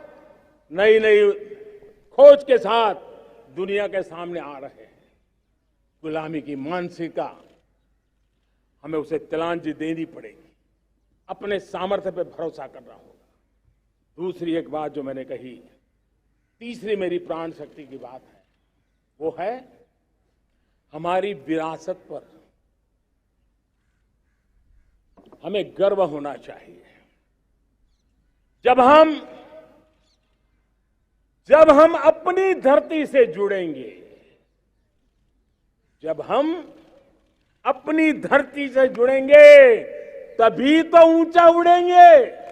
नई नई खोज के साथ दुनिया के सामने आ रहे हैं। गुलामी की मानसिकता हमें उसे तिलांजलि देनी पड़ेगी, अपने सामर्थ्य पे भरोसा करना होगा। दूसरी एक बात जो मैंने कही, तीसरी मेरी प्राण शक्ति की बात है, वो है हमारी विरासत पर हमें गर्व होना चाहिए। जब हम अपनी धरती से जुड़ेंगे, जब हम अपनी धरती से जुड़ेंगे, तभी तो ऊंचा उड़ेंगे।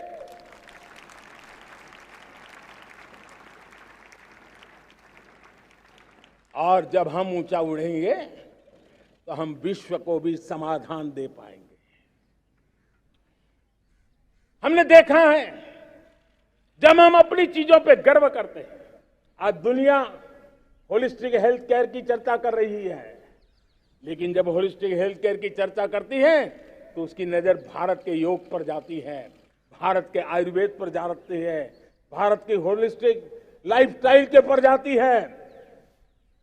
और जब हम ऊंचा उड़ेंगे तो हम विश्व को भी समाधान दे पाएंगे। हमने देखा है जब हम अपनी चीजों पे गर्व करते हैं। आज दुनिया होलिस्टिक हेल्थ केयर की चर्चा कर रही है, लेकिन जब होलिस्टिक हेल्थ केयर की चर्चा करती है तो उसकी नजर भारत के योग पर जाती है, भारत के आयुर्वेद पर जाती है, भारत की होलिस्टिक लाइफस्टाइल के पर जाती है।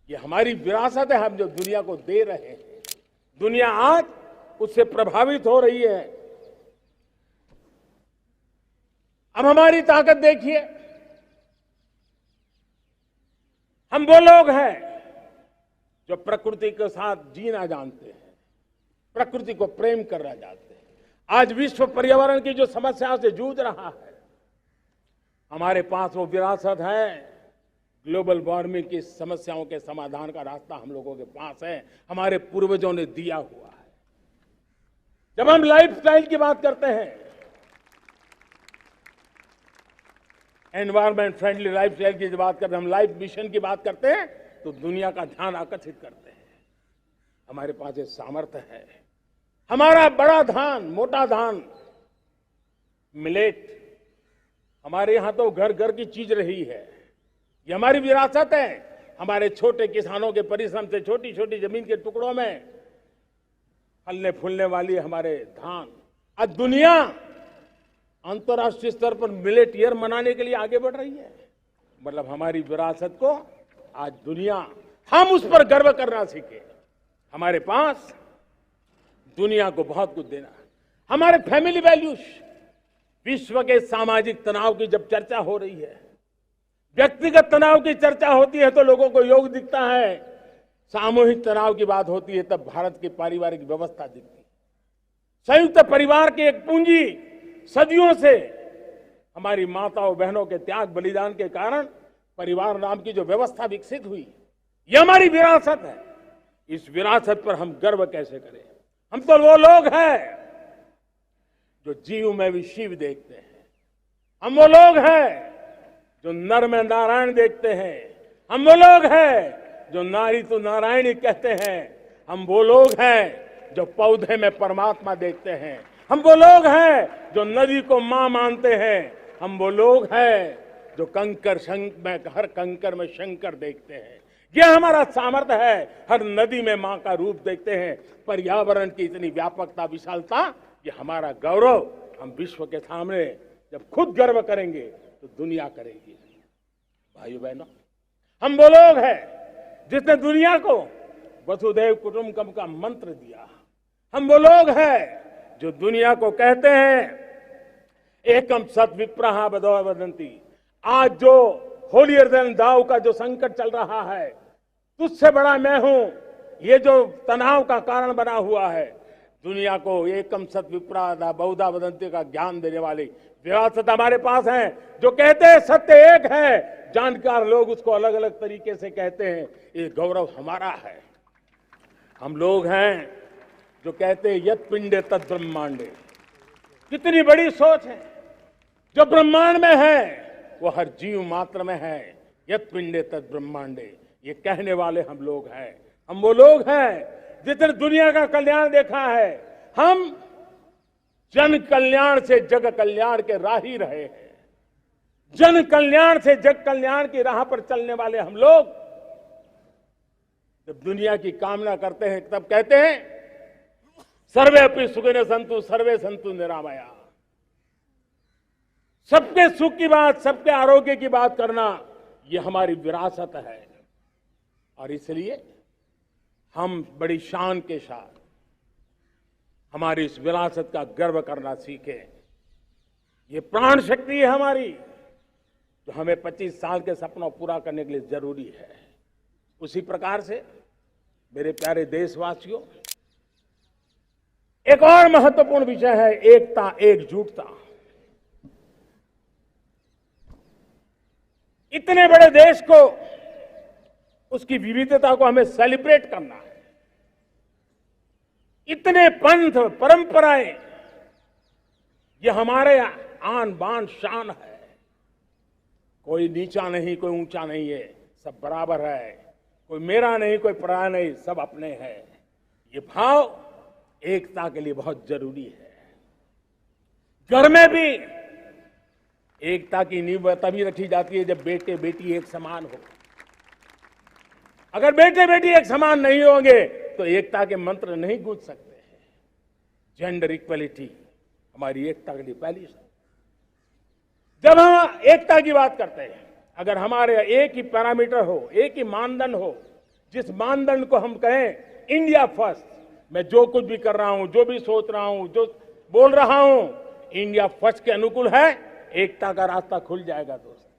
ये हमारी विरासत है, हम जो दुनिया को दे रहे हैं। दुनिया आज उससे प्रभावित हो रही है। अब हमारी ताकत देखिए, हम वो लोग हैं जो प्रकृति के साथ जीना जानते हैं, प्रकृति को प्रेम करना जानते हैं। आज विश्व पर्यावरण की जो समस्याओं से जूझ रहा है, हमारे पास वो विरासत है। ग्लोबल वार्मिंग की समस्याओं के समाधान का रास्ता हम लोगों के पास है, हमारे पूर्वजों ने दिया हुआ है। जब हम लाइफस्टाइल की बात करते हैं, एनवायरमेंट फ्रेंडली लाइफस्टाइल की बात करते हैं, हम लाइफ मिशन की बात करते हैं, तो दुनिया का ध्यान आकर्षित करते हैं। हमारे पास ये सामर्थ्य है। हमारा बड़ा धान, मोटा धान, मिलेट, हमारे यहां तो घर घर की चीज रही है। ये हमारी विरासत है। हमारे छोटे किसानों के परिश्रम से छोटी छोटी जमीन के टुकड़ों में फलने फूलने वाली हमारे धान। आज दुनिया अंतर्राष्ट्रीय स्तर पर मिलेट ईयर मनाने के लिए आगे बढ़ रही है। मतलब हमारी विरासत को आज दुनिया, हम उस पर गर्व करना सीखे। हमारे पास दुनिया को बहुत कुछ देना है। हमारे फैमिली वैल्यूज, विश्व के सामाजिक तनाव की जब चर्चा हो रही है, व्यक्तिगत तनाव की चर्चा होती है तो लोगों को योग दिखता है, सामूहिक तनाव की बात होती है तब भारत की पारिवारिक व्यवस्था दिखती है। संयुक्त परिवार की एक पूंजी सदियों से हमारी माताओं बहनों के त्याग बलिदान के कारण परिवार नाम की जो व्यवस्था विकसित हुई, ये हमारी विरासत है। इस विरासत पर हम गर्व कैसे करें? हम तो वो लोग हैं जो जीव में भी शिव देखते हैं। हम वो लोग हैं जो नर में नारायण देखते हैं। हम वो लोग हैं जो नारी तो नारायणी कहते हैं। हम वो लोग हैं जो पौधे में परमात्मा देखते हैं। हम वो लोग हैं जो नदी को मां मानते हैं। हम वो लोग हैं जो हर कंकर में शंकर देखते हैं। यह हमारा सामर्थ्य है। हर नदी में मां का रूप देखते हैं। पर्यावरण की इतनी व्यापकता, विशालता, ये हमारा गौरव। हम विश्व के सामने जब खुद गर्व करेंगे तो दुनिया करेगी। भाइयों बहनों, हम वो लोग हैं जिसने दुनिया को वसुधैव कुटुंबकम का मंत्र दिया। हम वो लोग हैं जो दुनिया को कहते हैं एकम सत विप्रहा बदो वदंती, आज जो होलियर देन दाव का जो संकट चल रहा है, तुझसे बड़ा मैं हूं, ये जो तनाव का कारण बना हुआ है, दुनिया को एकम सत विप्रादा बहुधा वदंती का ज्ञान देने वाली विरासत हमारे पास है। जो कहते हैं सत्य एक है, जानकार लोग उसको अलग अलग तरीके से कहते हैं। ये गौरव हमारा है। हम लोग हैं जो कहते हैं यत पिंडे तत् ब्रह्मांडे। कितनी बड़ी सोच है। जो ब्रह्मांड में है वो हर जीव मात्र में है। यत पिंडे तत् ब्रह्मांडे, ये कहने वाले हम लोग हैं। हम वो लोग हैं जितने दुनिया का कल्याण देखा है। हम जन कल्याण से जग कल्याण के राही रहे हैं। जन कल्याण से जग कल्याण की राह पर चलने वाले हम लोग जब दुनिया की कामना करते हैं तब कहते हैं सर्वे अपि सुखिनः सन्तु सर्वे सन्तु निरामया। सबके सुख की बात, सबके आरोग्य की बात करना, ये हमारी विरासत है। और इसलिए हम बड़ी शान के साथ हमारी इस विरासत का गर्व करना सीखें। ये प्राण शक्ति है हमारी, जो हमें 25 साल के सपनों पूरा करने के लिए जरूरी है। उसी प्रकार से मेरे प्यारे देशवासियों, एक और महत्वपूर्ण विषय है एकता, एकजुटता। इतने बड़े देश को, उसकी विविधता को हमें सेलिब्रेट करना है। इतने पंथ परंपराएं, ये हमारे आन बान शान है। कोई नीचा नहीं, कोई ऊंचा नहीं है, सब बराबर है। कोई मेरा नहीं, कोई पराया नहीं, सब अपने हैं। ये भाव एकता के लिए बहुत जरूरी है। घर में भी एकता की नींव तभी रखी जाती है जब बेटे बेटी एक समान हो। अगर बेटे बेटी एक समान नहीं होंगे तो एकता के मंत्र नहीं गूंज सकते हैं। जेंडर इक्वलिटी हमारी एकता के लिए पहली शर्त। जब हम एकता की बात करते हैं, अगर हमारे एक ही पैरामीटर हो, एक ही मानदंड हो, जिस मानदंड को हम कहें इंडिया फर्स्ट, मैं जो कुछ भी कर रहा हूं, जो भी सोच रहा हूं, जो बोल रहा हूं, इंडिया फर्स्ट के अनुकूल है, एकता का रास्ता खुल जाएगा। दोस्त,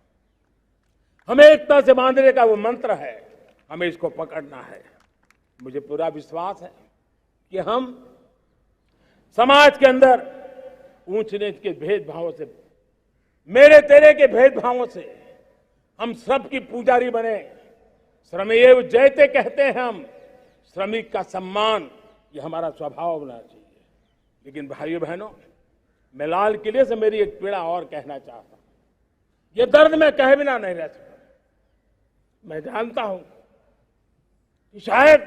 हमें एकता से बांधने का वो मंत्र है, हमें इसको पकड़ना है। मुझे पूरा विश्वास है कि हम समाज के अंदर ऊंच नीच के भेदभावों से, मेरे तेरे के भेदभावों से हम सब की पुजारी बने। श्रमेव जयते कहते हैं हम, श्रमिक का सम्मान, ये हमारा स्वभाव होना चाहिए। लेकिन भाइयों बहनों, मैं लाल किले से मेरी एक पीड़ा और कहना चाहता हूं। ये दर्द मैं कहे बिना नहीं रह सकता। मैं जानता हूं कि शायद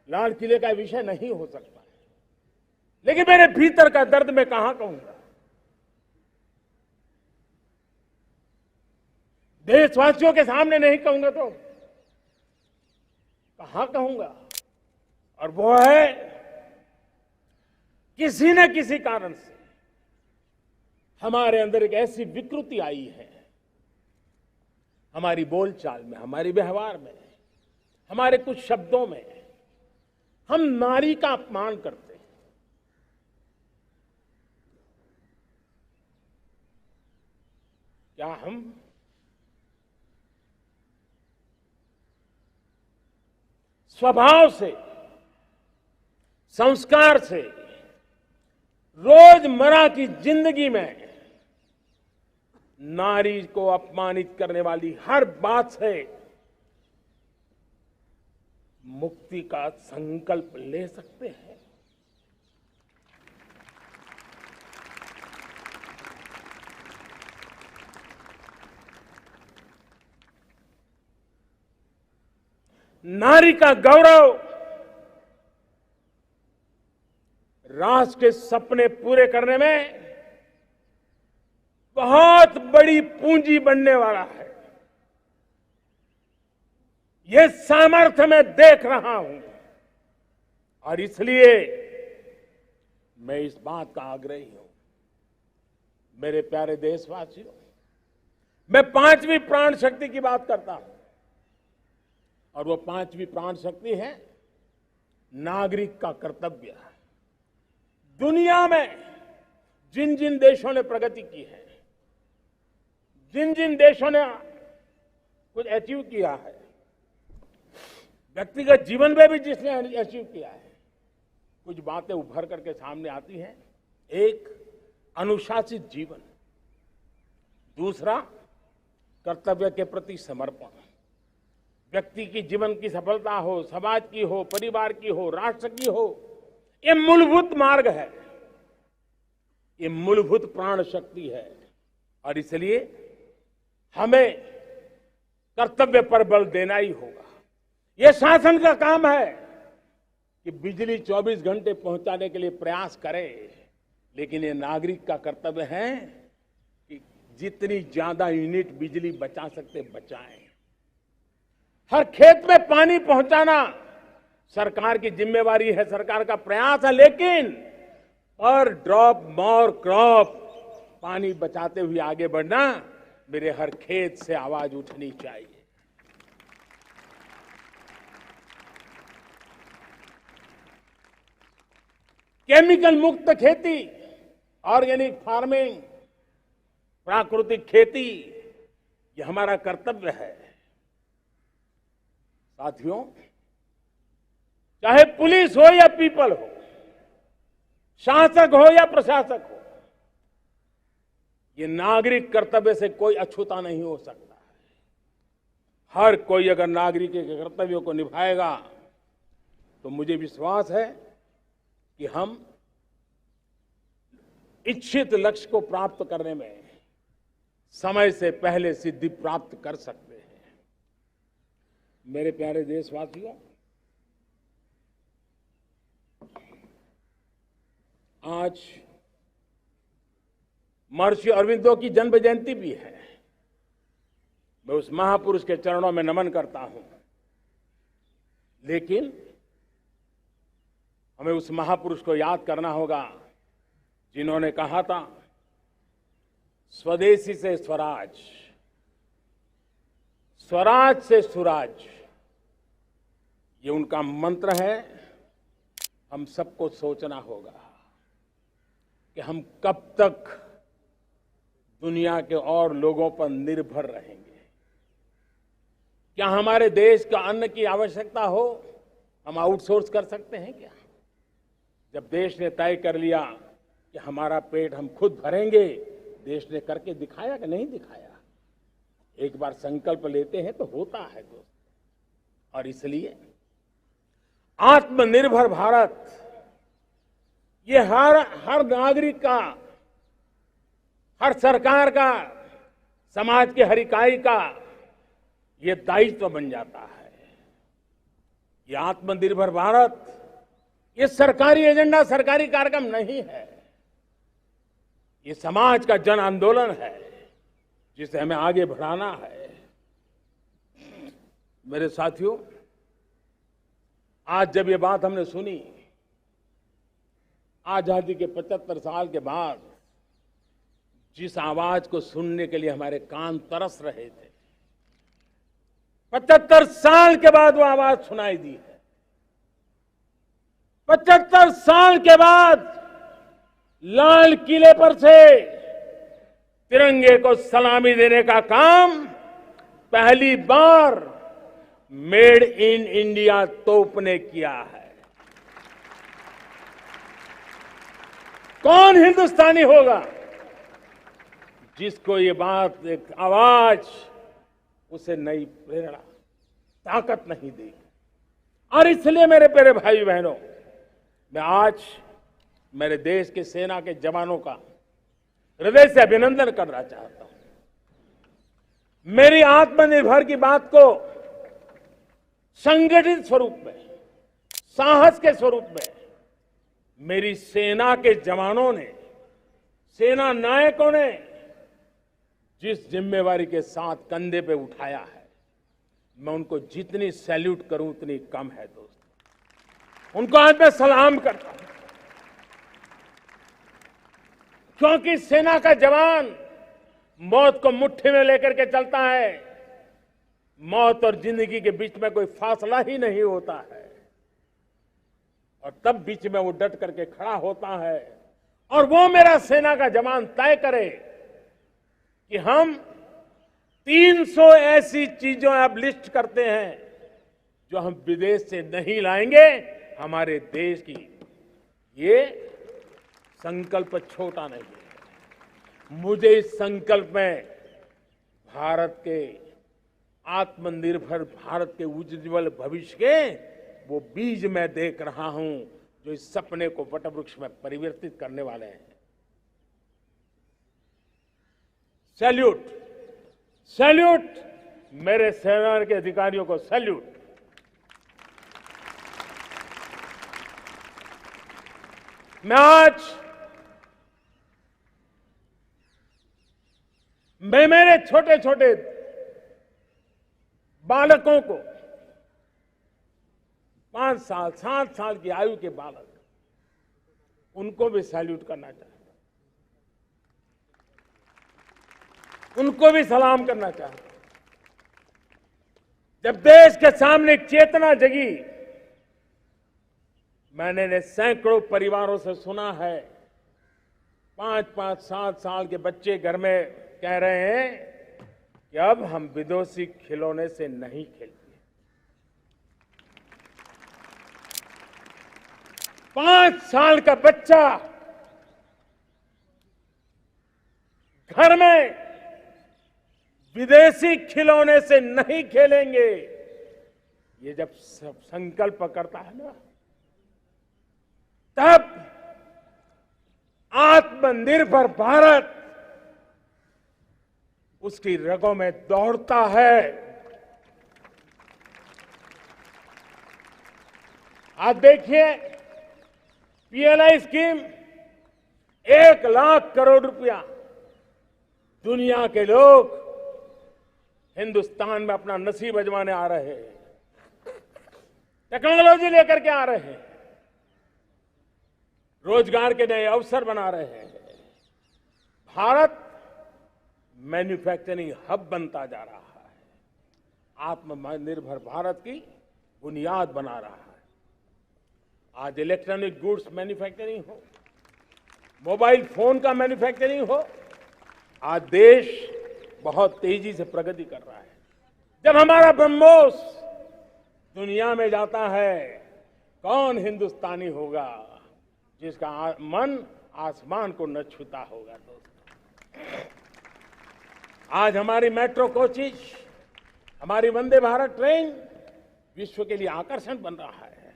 लाल किले का विषय नहीं हो सकता, लेकिन मेरे भीतर का दर्द मैं कहां कहूंगा। देशवासियों के सामने नहीं कहूंगा तो कहां कहूंगा। और वो है, किसी न किसी कारण से हमारे अंदर एक ऐसी विकृति आई है, हमारी बोलचाल में, हमारे व्यवहार में, हमारे कुछ शब्दों में, हम नारी का अपमान करते हैं। क्या हम स्वभाव से, संस्कार से, रोजमर्रा की जिंदगी में नारी को अपमानित करने वाली हर बात से मुक्ति का संकल्प ले सकते हैं? नारी का गौरव राष्ट्र के सपने पूरे करने में बहुत बड़ी पूंजी बनने वाला है। ये सामर्थ्य मैं देख रहा हूं और इसलिए मैं इस बात का आग्रही हूं। मेरे प्यारे देशवासियों, मैं 5वीं प्राण शक्ति की बात करता हूं और वो 5वीं प्राण शक्ति है नागरिक का कर्तव्य। दुनिया में जिन जिन देशों ने प्रगति की है, जिन जिन देशों ने कुछ अचीव किया है, व्यक्तिगत जीवन में भी जिसने अचीव किया है, कुछ बातें उभर करके सामने आती हैं। एक, अनुशासित जीवन। दूसरा, कर्तव्य के प्रति समर्पण। व्यक्ति की जीवन की सफलता हो, समाज की हो, परिवार की हो, राष्ट्र की हो, ये मूलभूत मार्ग है, ये मूलभूत प्राण शक्ति है। और इसलिए हमें कर्तव्य पर बल देना ही होगा। ये शासन का काम है कि बिजली 24 घंटे पहुंचाने के लिए प्रयास करे, लेकिन ये नागरिक का कर्तव्य है कि जितनी ज्यादा यूनिट बिजली बचा सकते बचाएं। हर खेत में पानी पहुंचाना सरकार की जिम्मेवारी है, सरकार का प्रयास है, लेकिन पर ड्रॉप मोर क्रॉप, पानी बचाते हुए आगे बढ़ना, मेरे हर खेत से आवाज उठनी चाहिए। केमिकल मुक्त खेती, ऑर्गेनिक फार्मिंग, प्राकृतिक खेती, ये हमारा कर्तव्य है। साथियों, चाहे पुलिस हो या पीपल हो, शासक हो या प्रशासक हो, ये नागरिक कर्तव्य से कोई अछूता नहीं हो सकता है। हर कोई अगर नागरिक के कर्तव्यों को निभाएगा तो मुझे विश्वास है कि हम इच्छित लक्ष्य को प्राप्त करने में समय से पहले सिद्धि प्राप्त कर सकते हैं। मेरे प्यारे देशवासियों, आज महर्षि अरविंदो की जन्म जयंती भी है। मैं उस महापुरुष के चरणों में नमन करता हूं, लेकिन हमें उस महापुरुष को याद करना होगा जिन्होंने कहा था, स्वदेशी से स्वराज, स्वराज से सुराज। ये उनका मंत्र है। हम सबको सोचना होगा कि हम कब तक दुनिया के और लोगों पर निर्भर रहेंगे। क्या हमारे देश का अन्न की आवश्यकता हो, हम आउटसोर्स कर सकते हैं क्या? जब देश ने तय कर लिया कि हमारा पेट हम खुद भरेंगे, देश ने करके दिखाया कि नहीं दिखाया? एक बार संकल्प लेते हैं तो होता है दोस्त। और इसलिए आत्मनिर्भर भारत, ये हर नागरिक का, हर सरकार का, समाज के हर इकाई का ये दायित्व बन जाता है। ये आत्मनिर्भर भारत, ये सरकारी एजेंडा, सरकारी कार्यक्रम नहीं है। ये समाज का जन आंदोलन है जिसे हमें आगे बढ़ाना है। मेरे साथियों, आज जब ये बात हमने सुनी, आजादी के 75 साल के बाद जिस आवाज को सुनने के लिए हमारे कान तरस रहे थे, 75 साल के बाद वो आवाज सुनाई दी है। 75 साल के बाद लाल किले पर से तिरंगे को सलामी देने का काम पहली बार मेड इन इंडिया तोप ने किया है। कौन हिंदुस्तानी होगा जिसको ये बात, एक आवाज उसे नई प्रेरणा, ताकत नहीं देगी? और इसलिए मेरे प्यारे भाई बहनों, मैं आज मेरे देश के सेना के जवानों का हृदय से अभिनंदन करना चाहता हूं। मेरी आत्मनिर्भर की बात को संगठित स्वरूप में, साहस के स्वरूप में मेरी सेना के जवानों ने, सेना नायकों ने जिस जिम्मेवारी के साथ कंधे पे उठाया है, मैं उनको जितनी सैल्यूट करूं उतनी कम है दोस्त। उनको आज मैं सलाम करता हूं, क्योंकि सेना का जवान मौत को मुट्ठी में लेकर के चलता है। मौत और जिंदगी के बीच में कोई फासला ही नहीं होता है, और तब बीच में वो डट करके खड़ा होता है। और वो मेरा सेना का जवान तय करे कि हम 300 ऐसी चीजों आप लिस्ट करते हैं जो हम विदेश से नहीं लाएंगे हमारे देश की। ये संकल्प छोटा नहीं है। मुझे इस संकल्प में भारत के आत्मनिर्भर भारत के उज्जवल भविष्य के वो बीज मैं देख रहा हूं जो इस सपने को वटवृक्ष में परिवर्तित करने वाले हैं। सैल्यूट, सैल्यूट मेरे सेना के अधिकारियों को, सैल्यूट। मैं मेरे छोटे छोटे बालकों को 5 साल 7 साल की आयु के बालक, उनको भी सैल्यूट करना चाहता हूं, उनको भी सलाम करना चाहता हूं। जब देश के सामने चेतना जगी, मैंने सैकड़ों परिवारों से सुना है 5-5 7 साल के बच्चे घर में कह रहे हैं कि अब हम विदेशी खिलौने से नहीं खेलते। 5 साल का बच्चा घर में विदेशी खिलौने से नहीं खेलेंगे, ये जब सब संकल्प करता है ना, तब आत्मनिर्भर भारत उसकी रगों में दौड़ता है। आप देखिए, पीएलआई स्कीम 1 लाख करोड़ रुपया दुनिया के लोग हिंदुस्तान में अपना नसीब आजमाने आ रहे हैं, टेक्नोलॉजी लेकर के आ रहे हैं, रोजगार के नए अवसर बना रहे हैं। भारत मैन्युफैक्चरिंग हब बनता जा रहा है, आत्मनिर्भर भारत की बुनियाद बना रहा है। आज इलेक्ट्रॉनिक गुड्स मैन्युफैक्चरिंग हो, मोबाइल फोन का मैन्युफैक्चरिंग हो, आज देश बहुत तेजी से प्रगति कर रहा है। जब हमारा ब्रह्मोस दुनिया में जाता है, कौन हिंदुस्तानी होगा जिसका मन आसमान को न छूता होगा। दोस्तों, आज हमारी मेट्रो कोचेज, हमारी वंदे भारत ट्रेन विश्व के लिए आकर्षण बन रहा है।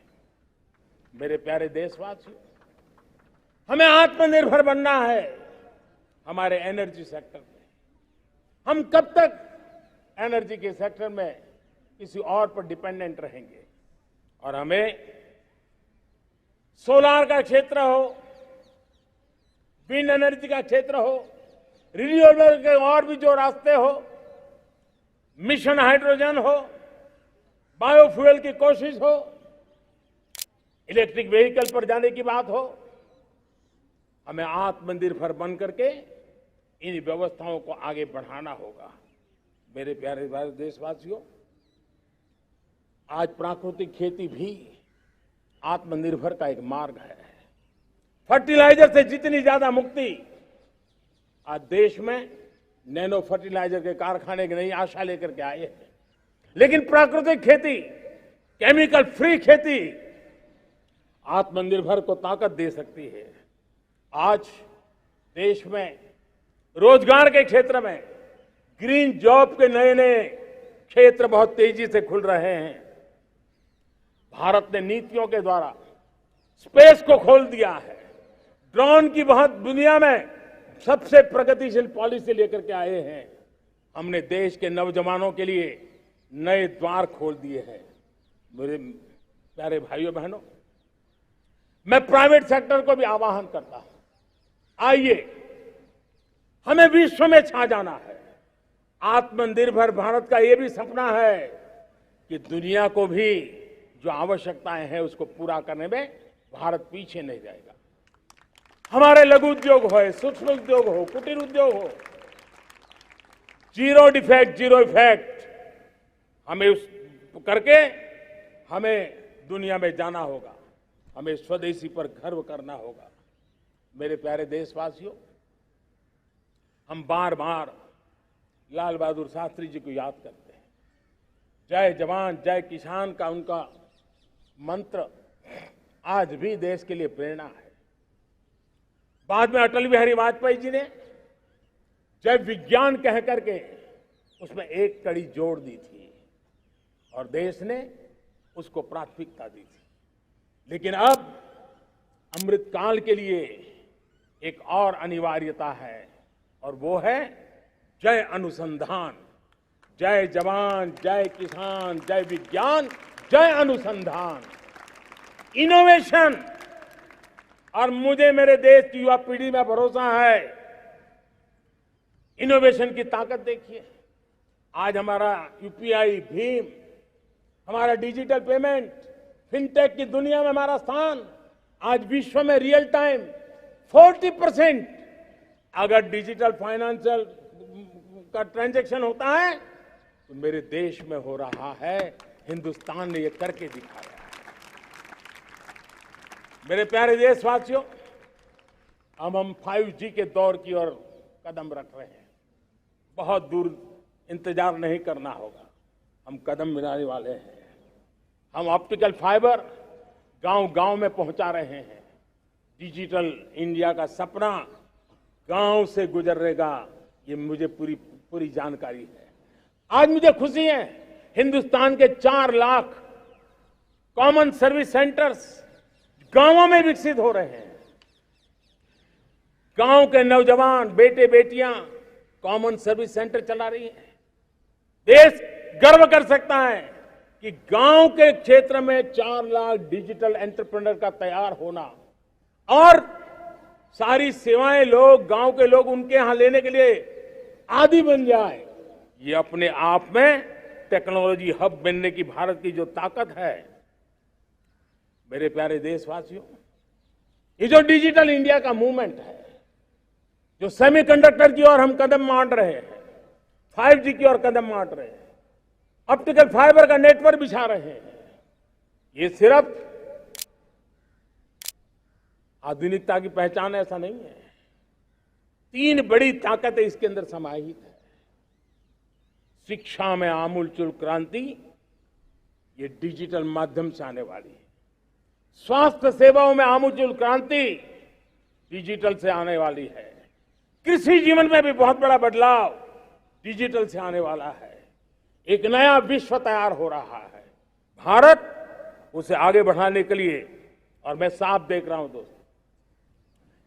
मेरे प्यारे देशवासियों, हमें आत्मनिर्भर बनना है हमारे एनर्जी सेक्टर में। हम कब तक एनर्जी के सेक्टर में किसी और पर डिपेंडेंट रहेंगे? और हमें सोलार का क्षेत्र हो, विंड एनर्जी का क्षेत्र हो, रिन्यूएबल के और भी जो रास्ते हो, मिशन हाइड्रोजन हो, बायोफ्यूल की कोशिश हो, इलेक्ट्रिक व्हीकल पर जाने की बात हो, हमें आत्मनिर्भर बन करके इन व्यवस्थाओं को आगे बढ़ाना होगा। मेरे प्यारे देशवासियों, आज प्राकृतिक खेती भी आत्मनिर्भर का एक मार्ग है। फर्टिलाइजर से जितनी ज्यादा मुक्ति, आज देश में नैनो फर्टिलाइजर के कारखाने की नई आशा लेकर के आए हैं। लेकिन प्राकृतिक खेती, केमिकल फ्री खेती आत्मनिर्भर को ताकत दे सकती है। आज देश में रोजगार के क्षेत्र में ग्रीन जॉब के नए नए क्षेत्र बहुत तेजी से खुल रहे हैं। भारत ने नीतियों के द्वारा स्पेस को खोल दिया है। ड्रोन की बहुत दुनिया में सबसे प्रगतिशील पॉलिसी लेकर के आए हैं। हमने देश के नौजवानों के लिए नए द्वार खोल दिए हैं। मेरे प्यारे भाइयों बहनों, मैं प्राइवेट सेक्टर को भी आह्वान करता हूं, आइए हमें विश्व में छा जाना है। आत्मनिर्भर भारत का यह भी सपना है कि दुनिया को भी जो आवश्यकताएं हैं उसको पूरा करने में भारत पीछे नहीं जाएगा। हमारे लघु उद्योग हो, सूक्ष्म उद्योग हो, कुटीर उद्योग हो, जीरो डिफेक्ट जीरो इफेक्ट, हमें उस करके हमें दुनिया में जाना होगा। हमें स्वदेशी पर गर्व करना होगा। मेरे प्यारे देशवासियों, हम बार बार लाल बहादुर शास्त्री जी को याद करते हैं। जय जवान जय किसान का उनका मंत्र आज भी देश के लिए प्रेरणा है। बाद में अटल बिहारी वाजपेयी जी ने जय विज्ञान कह करके उसमें एक कड़ी जोड़ दी थी और देश ने उसको प्राथमिकता दी थी। लेकिन अब अमृतकाल के लिए एक और अनिवार्यता है और वो है जय अनुसंधान। जय जवान जय किसान जय विज्ञान जय अनुसंधान, इनोवेशन। और मुझे मेरे देश की युवा पीढ़ी में भरोसा है। इनोवेशन की ताकत देखिए, आज हमारा यूपीआई भीम, हमारा डिजिटल पेमेंट, फिनटेक की दुनिया में हमारा स्थान, आज विश्व में रियल टाइम 40% अगर डिजिटल फाइनेंशियल का ट्रांजैक्शन होता है तो मेरे देश में हो रहा है। हिंदुस्तान ने ये करके दिखाया है। मेरे प्यारे देशवासियों, अब हम 5G के दौर की ओर कदम रख रहे हैं। बहुत दूर इंतजार नहीं करना होगा, हम कदम मिलाने वाले हैं। हम ऑप्टिकल फाइबर गांव-गांव में पहुंचा रहे हैं। डिजिटल इंडिया का सपना गांव से गुजरेगा, ये मुझे पूरी जानकारी है। आज मुझे खुशी है, हिंदुस्तान के 4 लाख कॉमन सर्विस सेंटर्स गांवों में विकसित हो रहे हैं। गांव के नौजवान बेटे बेटियां कॉमन सर्विस सेंटर चला रही हैं। देश गर्व कर सकता है कि गांव के क्षेत्र में 4 लाख डिजिटल एंटरप्रेन्योर का तैयार होना और सारी सेवाएं लोग, गांव के लोग उनके यहां लेने के लिए आदी बन जाए, ये अपने आप में टेक्नोलॉजी हब बनने की भारत की जो ताकत है। मेरे प्यारे देशवासियों, ये जो डिजिटल इंडिया का मूवमेंट है, जो सेमीकंडक्टर की ओर हम कदम मांड रहे हैं, 5G की ओर कदम मांड रहे हैं, ऑप्टिकल फाइबर का नेटवर्क बिछा रहे हैं, ये सिर्फ आधुनिकता की पहचान ऐसा नहीं है। 3 बड़ी ताकतें इसके अंदर समाहित है। शिक्षा में आमूलचूल क्रांति, ये डिजिटल माध्यम से आने वाली है। स्वास्थ्य सेवाओं में आमूलचूल क्रांति डिजिटल से आने वाली है। कृषि जीवन में भी बहुत बड़ा बदलाव डिजिटल से आने वाला है। एक नया विश्व तैयार हो रहा है। भारत उसे आगे बढ़ाने के लिए, और मैं साफ देख रहा हूं दोस्तों,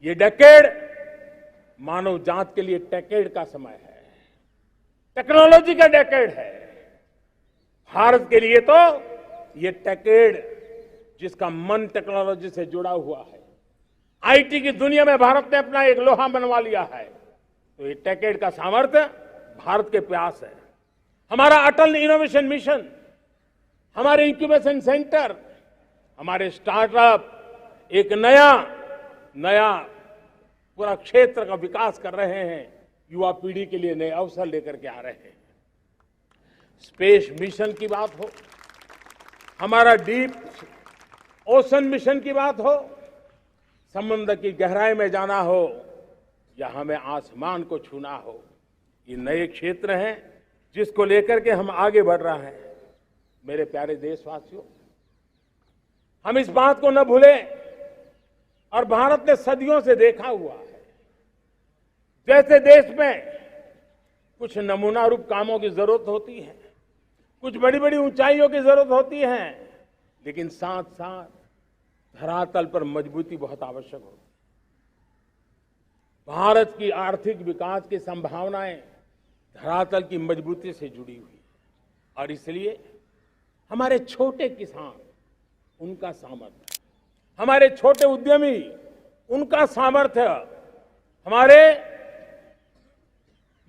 ये डेकेड मानव जात के लिए टेकेड का समय है, टेक्नोलॉजी का डेकेड है। भारत के लिए तो ये टेकेड जिसका मन टेक्नोलॉजी से जुड़ा हुआ है, आईटी की दुनिया में भारत ने अपना एक लोहा बनवा लिया है, तो ये टेकेड का सामर्थ्य भारत के प्यास है। हमारा अटल इनोवेशन मिशन, हमारे इंक्यूबेशन सेंटर, हमारे स्टार्टअप एक नया पूरा क्षेत्र का विकास कर रहे हैं। युवा पीढ़ी के लिए नए अवसर लेकर के आ रहे हैं। स्पेस मिशन की बात हो, हमारा डीप ओशन मिशन की बात हो, समुद्र की गहराई में जाना हो या हमें आसमान को छूना हो, ये नए क्षेत्र हैं जिसको लेकर के हम आगे बढ़ रहे हैं। मेरे प्यारे देशवासियों, हम इस बात को न भूलें, और भारत ने सदियों से देखा हुआ है, जैसे देश में कुछ नमूना रूप कामों की जरूरत होती है, कुछ बड़ी बड़ी ऊंचाइयों की जरूरत होती है, लेकिन साथ साथ धरातल पर मजबूती बहुत आवश्यक होती है। भारत की आर्थिक विकास की संभावनाएं धरातल की मजबूती से जुड़ी हुई है, और इसलिए हमारे छोटे किसान, उनका सामर्थ्य, हमारे छोटे उद्यमी, उनका सामर्थ्य, हमारे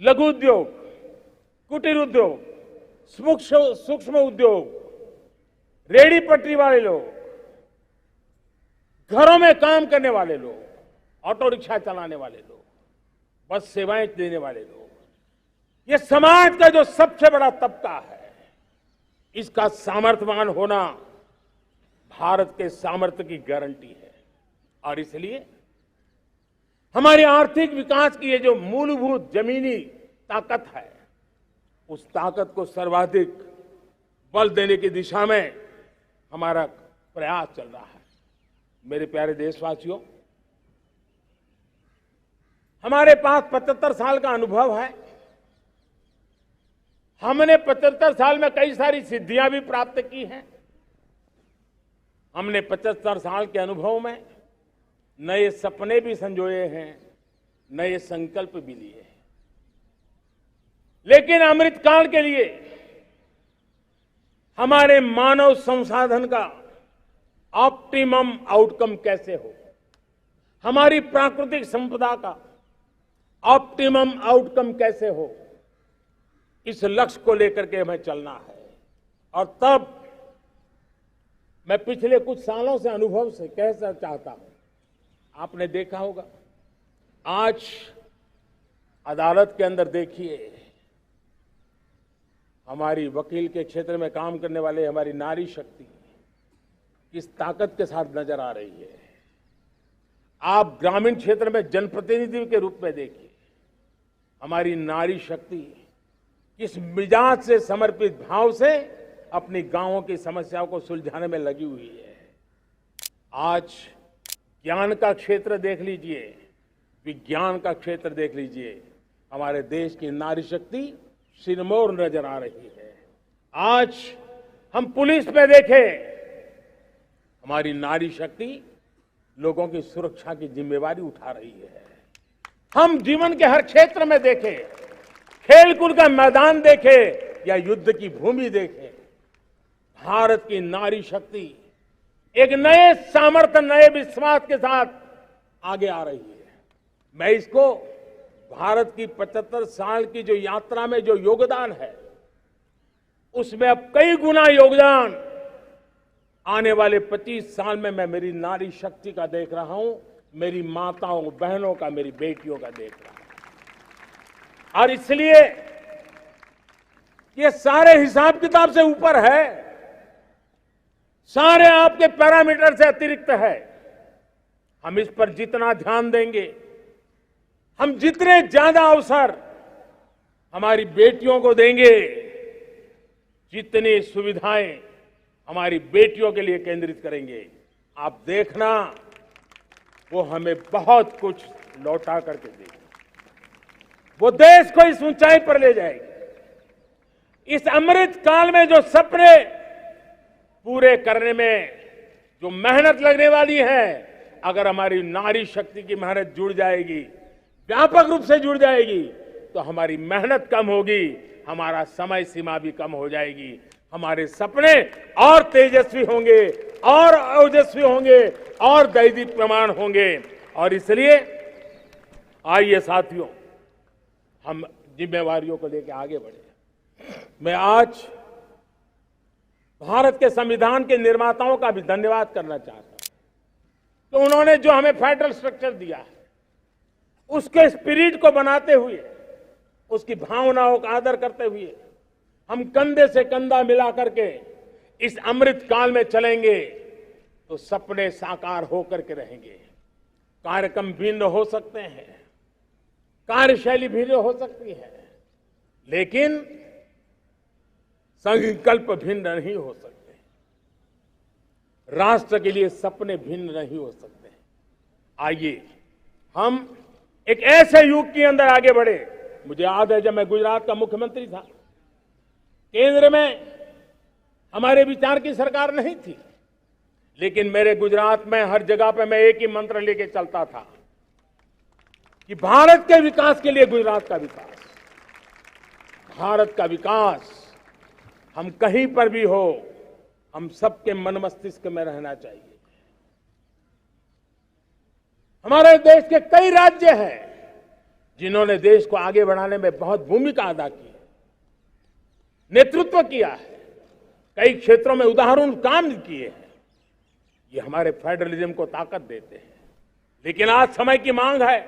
लघु उद्योग, कुटीर उद्योग, सूक्ष्म उद्योग, रेहड़ी पटरी वाले लोग, घरों में काम करने वाले लोग, ऑटो रिक्शा चलाने वाले लोग, बस सेवाएं देने वाले लोग, ये समाज का जो सबसे बड़ा तबका है, इसका सामर्थ्यवान होना भारत के सामर्थ्य की गारंटी है। और इसलिए हमारे आर्थिक विकास की ये जो मूलभूत जमीनी ताकत है, उस ताकत को सर्वाधिक बल देने की दिशा में हमारा प्रयास चल रहा है। मेरे प्यारे देशवासियों, हमारे पास 75 साल का अनुभव है। हमने 75 साल में कई सारी सिद्धियां भी प्राप्त की हैं। हमने 75 साल के अनुभव में नए सपने भी संजोए हैं, नए संकल्प भी लिए हैं। लेकिन अमृतकाल के लिए हमारे मानव संसाधन का ऑप्टिमम आउटकम कैसे हो, हमारी प्राकृतिक संपदा का ऑप्टिमम आउटकम कैसे हो, इस लक्ष्य को लेकर के हमें चलना है। और तब मैं पिछले कुछ सालों से अनुभव से कहना चाहता हूं, आपने देखा होगा आज अदालत के अंदर देखिए, हमारी वकील के क्षेत्र में काम करने वाले हमारी नारी शक्ति किस ताकत के साथ नजर आ रही है। आप ग्रामीण क्षेत्र में जनप्रतिनिधि के रूप में देखिए, हमारी नारी शक्ति किस मिजाज से, समर्पित भाव से अपनी गांवों की समस्याओं को सुलझाने में लगी हुई है। आज ज्ञान का क्षेत्र देख लीजिए, विज्ञान का क्षेत्र देख लीजिए, हमारे देश की नारी शक्ति सिरमौर नजर आ रही है। आज हम पुलिस पे देखें, हमारी नारी शक्ति लोगों की सुरक्षा की जिम्मेवारी उठा रही है। हम जीवन के हर क्षेत्र में देखें, खेलकूद का मैदान देखें या युद्ध की भूमि देखें, भारत की नारी शक्ति एक नए सामर्थ्य, नए विश्वास के साथ आगे आ रही है। मैं इसको भारत की 75 साल की जो यात्रा में जो योगदान है, उसमें अब कई गुना योगदान आने वाले 25 साल में मैं मेरी नारी शक्ति का देख रहा हूं, मेरी माताओं बहनों का, मेरी बेटियों का देख रहा हूं। और इसलिए ये सारे हिसाब किताब से ऊपर है, सारे आपके पैरामीटर से अतिरिक्त है। हम इस पर जितना ध्यान देंगे, हम जितने ज्यादा अवसर हमारी बेटियों को देंगे, जितनी सुविधाएं हमारी बेटियों के लिए केंद्रित करेंगे, आप देखना वो हमें बहुत कुछ लौटा करके देगी, वो देश को इस ऊंचाई पर ले जाएगी। इस अमृत काल में जो सपने पूरे करने में जो मेहनत लगने वाली है, अगर हमारी नारी शक्ति की मेहनत जुड़ जाएगी, व्यापक रूप से जुड़ जाएगी, तो हमारी मेहनत कम होगी, हमारा समय सीमा भी कम हो जाएगी, हमारे सपने और तेजस्वी होंगे, और ओजस्वी होंगे, और दैदीप्यमान होंगे। और इसलिए आइए साथियों, हम जिम्मेवारियों को लेकर आगे बढ़े। मैं आज भारत के संविधान के निर्माताओं का भी धन्यवाद करना चाहता हूं, तो उन्होंने जो हमें फेडरल स्ट्रक्चर दिया है, उसके स्पिरिट को बनाते हुए, उसकी भावनाओं का आदर करते हुए हम कंधे से कंधा मिला करके इस अमृत काल में चलेंगे, तो सपने साकार होकर के रहेंगे। कार्यक्रम भिन्न हो सकते हैं, कार्यशैली भिन्न हो सकती है, लेकिन संकल्प भिन्न नहीं हो सकते, राष्ट्र के लिए सपने भिन्न नहीं हो सकते। आइए हम एक ऐसे युग के अंदर आगे बढ़े। मुझे याद है, जब मैं गुजरात का मुख्यमंत्री था, केंद्र में हमारे विचार की सरकार नहीं थी, लेकिन मेरे गुजरात में हर जगह पे मैं एक ही मंत्र लेके चलता था कि भारत के विकास के लिए गुजरात का विकास, भारत का विकास हम कहीं पर भी हो, हम सबके मन मस्तिष्क में रहना चाहिए। हमारे देश के कई राज्य हैं जिन्होंने देश को आगे बढ़ाने में बहुत भूमिका अदा की है, नेतृत्व किया है, कई क्षेत्रों में उदाहरण काम किए हैं। ये हमारे फेडरलिज्म को ताकत देते हैं। लेकिन आज समय की मांग है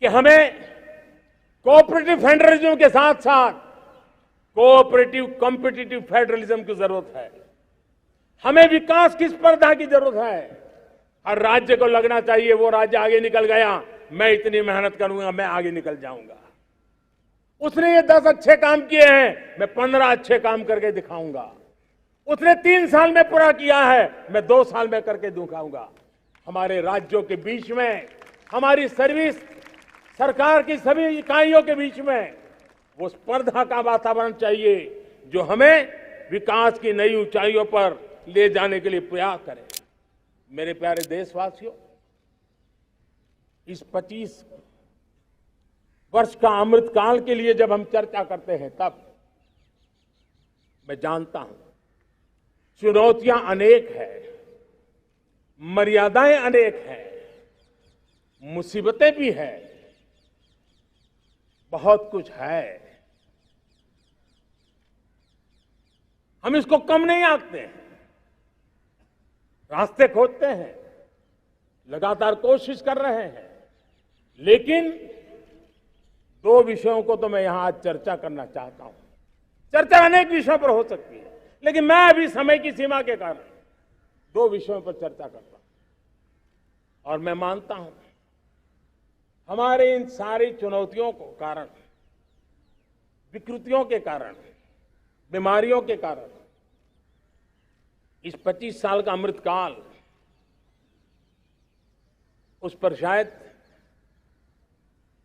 कि हमें कोऑपरेटिव फेडरलिज्म के साथ साथ कोऑपरेटिव कॉम्पिटिटिव फेडरलिज्म की जरूरत है। हमें विकास की स्पर्धा की जरूरत है। हर राज्य को लगना चाहिए वो राज्य आगे निकल गया, मैं इतनी मेहनत करूंगा, मैं आगे निकल जाऊंगा। उसने ये 10 अच्छे काम किए हैं, मैं 15 अच्छे काम करके दिखाऊंगा। उसने 3 साल में पूरा किया है, मैं 2 साल में करके दिखाऊंगा। हमारे राज्यों के बीच में, हमारी सर्विस, सरकार की सभी इकाइयों के बीच में वो स्पर्धा का वातावरण चाहिए जो हमें विकास की नई ऊंचाइयों पर ले जाने के लिए प्रयास करे। मेरे प्यारे देशवासियों, इस 25 वर्ष का अमृतकाल के लिए जब हम चर्चा करते हैं, तब मैं जानता हूं चुनौतियां अनेक हैं, मर्यादाएं अनेक हैं, मुसीबतें भी हैं, बहुत कुछ है। हम इसको कम नहीं आंकते हैं, रास्ते खोजते हैं, लगातार कोशिश कर रहे हैं। लेकिन 2 विषयों को तो मैं यहां आज चर्चा करना चाहता हूं। चर्चा अनेक विषयों पर हो सकती है, लेकिन मैं अभी समय की सीमा के कारण 2 विषयों पर चर्चा करता हूं। और मैं मानता हूं हमारे इन सारी चुनौतियों को कारण, विकृतियों के कारण, बीमारियों के कारण इस 25 साल का अमृतकाल, उस पर शायद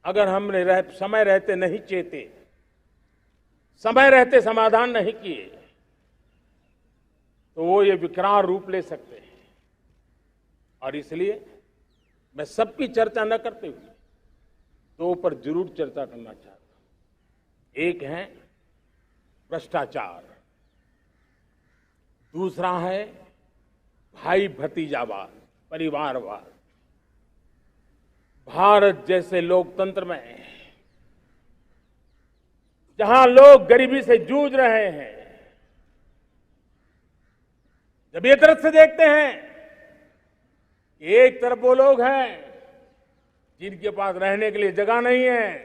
अगर हमने समय रहते नहीं चेते, समय रहते समाधान नहीं किए, तो वो ये विकराल रूप ले सकते हैं। और इसलिए मैं सबकी चर्चा न करते हुए 2 पर जरूर चर्चा करना चाहता हूं। एक है भ्रष्टाचार, दूसरा है भाई भतीजावाद, परिवारवाद। भारत जैसे लोकतंत्र में जहां लोग गरीबी से जूझ रहे हैं, जब ये तरफ से देखते हैं कि एक तरफ वो लोग हैं जिनके पास रहने के लिए जगह नहीं है,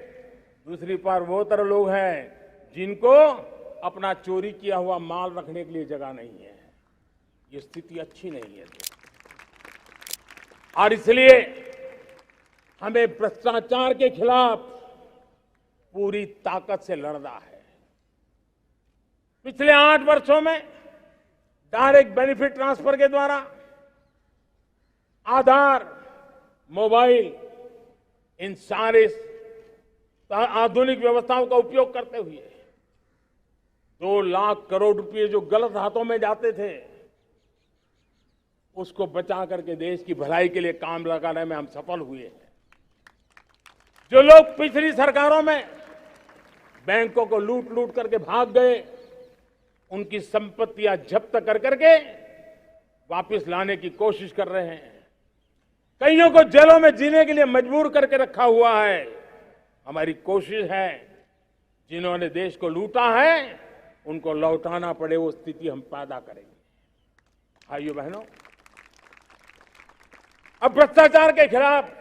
दूसरी पार वो तरफ लोग हैं जिनको अपना चोरी किया हुआ माल रखने के लिए जगह नहीं है, ये स्थिति अच्छी नहीं है। और इसलिए हमें भ्रष्टाचार के खिलाफ पूरी ताकत से लड़ना है। पिछले 8 वर्षों में डायरेक्ट बेनिफिट ट्रांसफर के द्वारा, आधार, मोबाइल, इन सारे आधुनिक व्यवस्थाओं का उपयोग करते हुए 2 लाख करोड़ रुपए जो गलत हाथों में जाते थे, उसको बचा करके देश की भलाई के लिए काम लगाने में हम सफल हुए हैं। जो लोग पिछली सरकारों में बैंकों को लूट लूट करके भाग गए, उनकी संपत्तियां जब्त कर करके वापस लाने की कोशिश कर रहे हैं। कईयों को जेलों में जीने के लिए मजबूर करके रखा हुआ है। हमारी कोशिश है जिन्होंने देश को लूटा है उनको लौटाना पड़े, वो स्थिति हम पैदा करेंगे। भाइयों बहनों, अब भ्रष्टाचार के खिलाफ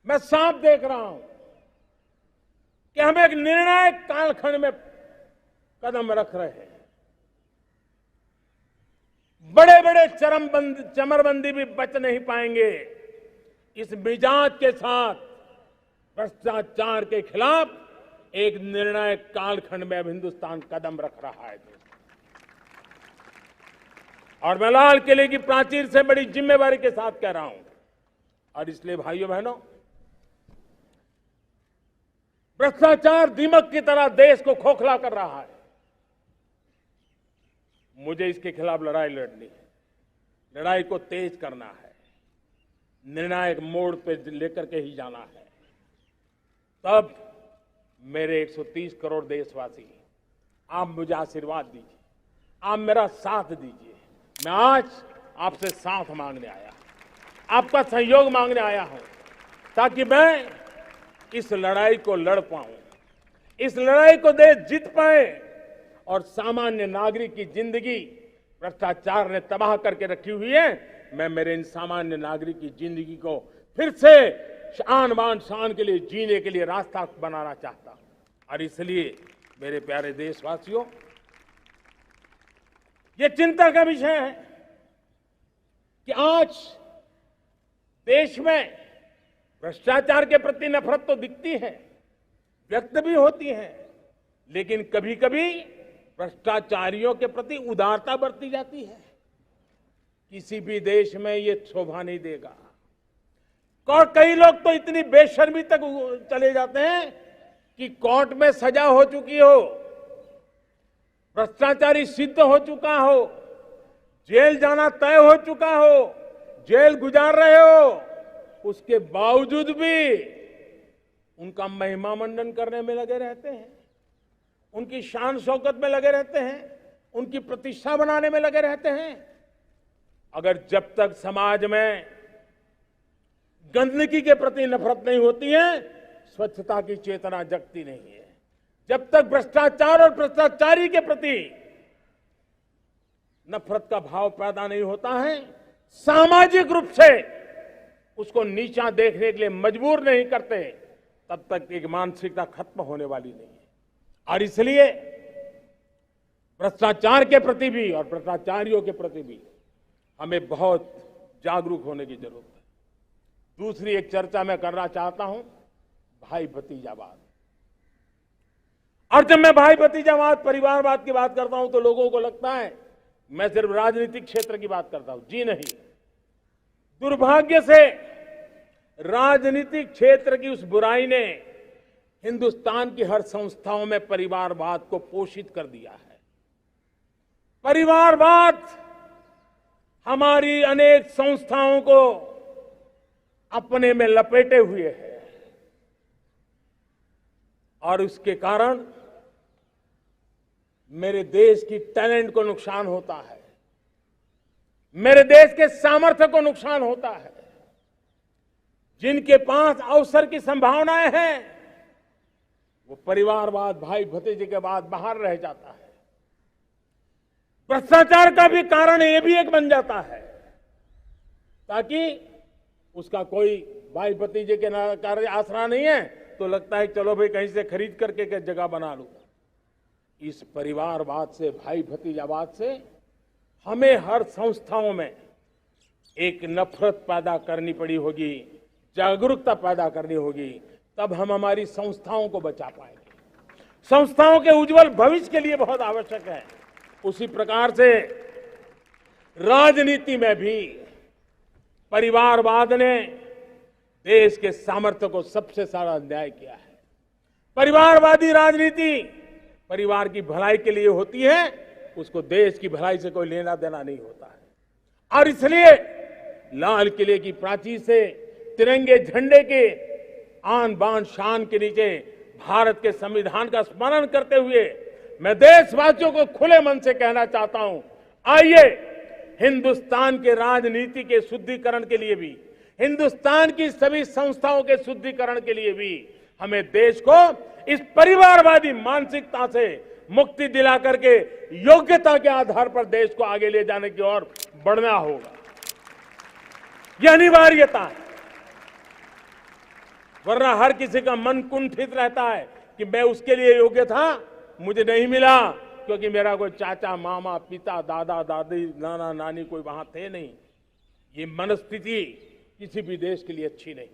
मैं साफ देख रहा हूं कि हम एक निर्णायक कालखंड में कदम रख रहे हैं। बड़े बड़े चमरबंदी भी बच नहीं पाएंगे। इस मिजाज के साथ भ्रष्टाचार के खिलाफ एक निर्णायक कालखंड में अब हिंदुस्तान कदम रख रहा है। और मैं लाल किले की प्राचीर से बड़ी जिम्मेवारी के साथ कह रहा हूं। और इसलिए भाइयों बहनों, भ्रष्टाचार दीमक की तरह देश को खोखला कर रहा है। मुझे इसके खिलाफ लड़ाई लड़नी है, लड़ाई को तेज करना है, निर्णायक मोड़ पे लेकर के ही जाना है। तब मेरे 130 करोड़ देशवासी, आप मुझे आशीर्वाद दीजिए, आप मेरा साथ दीजिए। मैं आज आपसे साथ मांगने आया, आपका सहयोग मांगने आया हूं, ताकि मैं इस लड़ाई को लड़ पाऊं, इस लड़ाई को देश जीत पाए और सामान्य नागरिक की जिंदगी भ्रष्टाचार ने तबाह करके रखी हुई है। मैं मेरे इन सामान्य नागरिक की जिंदगी को फिर से शान बान शान के लिए जीने के लिए रास्ता बनाना चाहता हूं। और इसलिए मेरे प्यारे देशवासियों, ये चिंता का विषय है कि आज देश में भ्रष्टाचार के प्रति नफरत तो दिखती है, व्यक्त भी होती हैं, लेकिन कभी कभी भ्रष्टाचारियों के प्रति उदारता बरती जाती है। किसी भी देश में ये शोभा नहीं देगा। और कई लोग तो इतनी बेशर्मी तक चले जाते हैं कि कोर्ट में सजा हो चुकी हो, भ्रष्टाचारी सिद्ध हो चुका हो, जेल जाना तय हो चुका हो, जेल गुजार रहे हो, उसके बावजूद भी उनका महिमा मंडन करने में लगे रहते हैं, उनकी शान शौकत में लगे रहते हैं, उनकी प्रतिष्ठा बनाने में लगे रहते हैं। अगर जब तक समाज में गंदगी के प्रति नफरत नहीं होती है, स्वच्छता की चेतना जगती नहीं है। जब तक भ्रष्टाचार और भ्रष्टाचारी के प्रति नफरत का भाव पैदा नहीं होता है, सामाजिक रूप से उसको नीचा देखने के लिए मजबूर नहीं करते, तब तक एक मानसिकता खत्म होने वाली नहीं है। और इसलिए भ्रष्टाचार के प्रति भी और भ्रष्टाचारियों के प्रति भी हमें बहुत जागरूक होने की जरूरत है। दूसरी एक चर्चा मैं करना चाहता हूं, भाई भतीजावाद। और जब मैं भाई भतीजावाद, परिवारवाद की बात करता हूं तो लोगों को लगता है मैं सिर्फ राजनीतिक क्षेत्र की बात करता हूं। जी नहीं, दुर्भाग्य से राजनीतिक क्षेत्र की उस बुराई ने हिंदुस्तान की हर संस्थाओं में परिवारवाद को पोषित कर दिया है। परिवारवाद हमारी अनेक संस्थाओं को अपने में लपेटे हुए है और उसके कारण मेरे देश की टैलेंट को नुकसान होता है, मेरे देश के सामर्थ्य को नुकसान होता है। जिनके पास अवसर की संभावनाएं हैं, वो परिवारवाद, भाई भतीजे के बाद बाहर रह जाता है। भ्रष्टाचार का भी कारण ये भी एक बन जाता है, ताकि उसका कोई भाई भतीजे के कार्य आसरा नहीं है तो लगता है चलो भाई कहीं से खरीद करके के जगह बना लूंगा। इस परिवारवाद से, भाई भतीजावाद से हमें हर संस्थाओं में एक नफरत पैदा करनी पड़ी होगी, जागरूकता पैदा करनी होगी, तब हम हमारी संस्थाओं को बचा पाएंगे। संस्थाओं के उज्जवल भविष्य के लिए बहुत आवश्यक है। उसी प्रकार से राजनीति में भी परिवारवाद ने देश के सामर्थ्य को सबसे सारा अन्याय किया है। परिवारवादी राजनीति परिवार की भलाई के लिए होती है, उसको देश की भलाई से कोई लेना देना नहीं होता है। और इसलिए लाल किले की प्राचीर से तिरंगे झंडे के आन बान शान के नीचे भारत के संविधान का स्मरण करते हुए मैं देशवासियों को खुले मन से कहना चाहता हूं, आइए हिंदुस्तान के राजनीति के शुद्धिकरण के लिए भी, हिंदुस्तान की सभी संस्थाओं के शुद्धिकरण के लिए भी हमें देश को इस परिवारवादी मानसिकता से मुक्ति दिला करके योग्यता के आधार पर देश को आगे ले जाने की ओर बढ़ना होगा। यह अनिवार्यता है, वरना हर किसी का मन कुंठित रहता है कि मैं उसके लिए योग्य था, मुझे नहीं मिला क्योंकि मेरा कोई चाचा, मामा, पिता, दादा, दादी, नाना, नानी कोई वहां थे नहीं। ये मनस्थिति किसी भी देश के लिए अच्छी नहीं।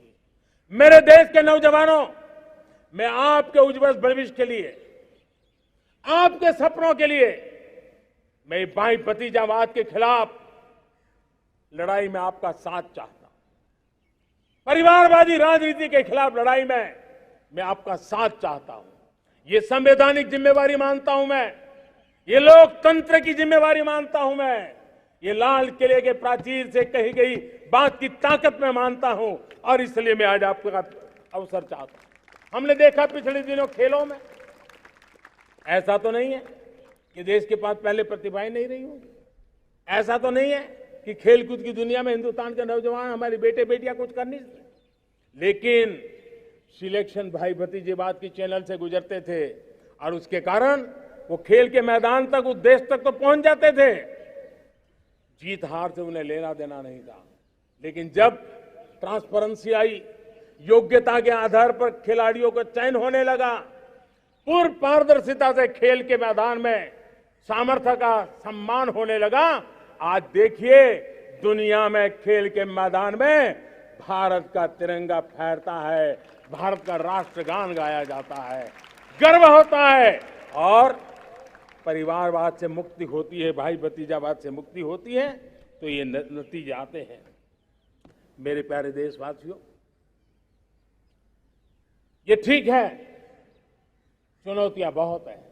मेरे देश के नौजवानों, मैं आपके उज्जवल भविष्य के लिए, आपके सपनों के लिए, मैं भाई भतीजावाद के खिलाफ लड़ाई में आपका साथ चाहता हूं। परिवारवादी राजनीति के खिलाफ लड़ाई में मैं आपका साथ चाहता हूं। ये संवैधानिक जिम्मेवारी मानता हूं मैं, ये लोकतंत्र की जिम्मेवारी मानता हूं मैं, ये लाल किले के प्राचीर से कही गई बात की ताकत में मानता हूं। और इसलिए मैं आज आपका अवसर चाहता हूं। हमने देखा पिछले दिनों खेलों में, ऐसा तो नहीं है कि देश के पास पहले प्रतिभाएं नहीं रही होंगी, ऐसा तो नहीं है कि खेलकूद की दुनिया में हिंदुस्तान के नौजवान, हमारे बेटे बेटियां कुछ कर नहीं सकते, लेकिन सिलेक्शन भाई भतीजेवाद की चैनल से गुजरते थे और उसके कारण वो खेल के मैदान तक, उस देश तक तो पहुंच जाते थे। जीत हार से उन्हें लेना देना नहीं था, लेकिन जब ट्रांसपेरेंसी आई, योग्यता के आधार पर खिलाड़ियों का चयन होने लगा, पूर्ण पारदर्शिता से खेल के मैदान में सामर्थ्य का सम्मान होने लगा, आज देखिए दुनिया में खेल के मैदान में भारत का तिरंगा फहरता है, भारत का राष्ट्रगान गाया जाता है, गर्व होता है और परिवारवाद से मुक्ति होती है, भाई भतीजावाद से मुक्ति होती है, तो ये नतीजे आते हैं। मेरे प्यारे देशवासियों, ये ठीक है, चुनौतियां बहुत हैं।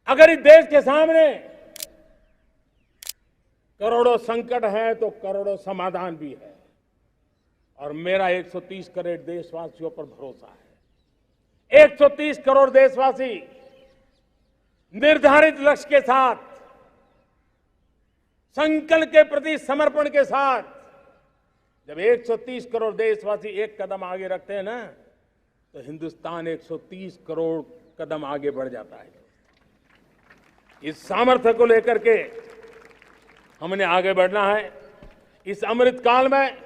अगर इस देश के सामने करोड़ों संकट हैं तो करोड़ों समाधान भी है, और मेरा 130 करोड़ देशवासियों पर भरोसा है। 130 करोड़ देशवासी निर्धारित लक्ष्य के साथ, संकल्प के प्रति समर्पण के साथ, जब 130 करोड़ देशवासी एक कदम आगे रखते हैं ना, तो हिंदुस्तान 130 करोड़ कदम आगे बढ़ जाता है। इस सामर्थ्य को लेकर के हमने आगे बढ़ना है। इस अमृत काल में,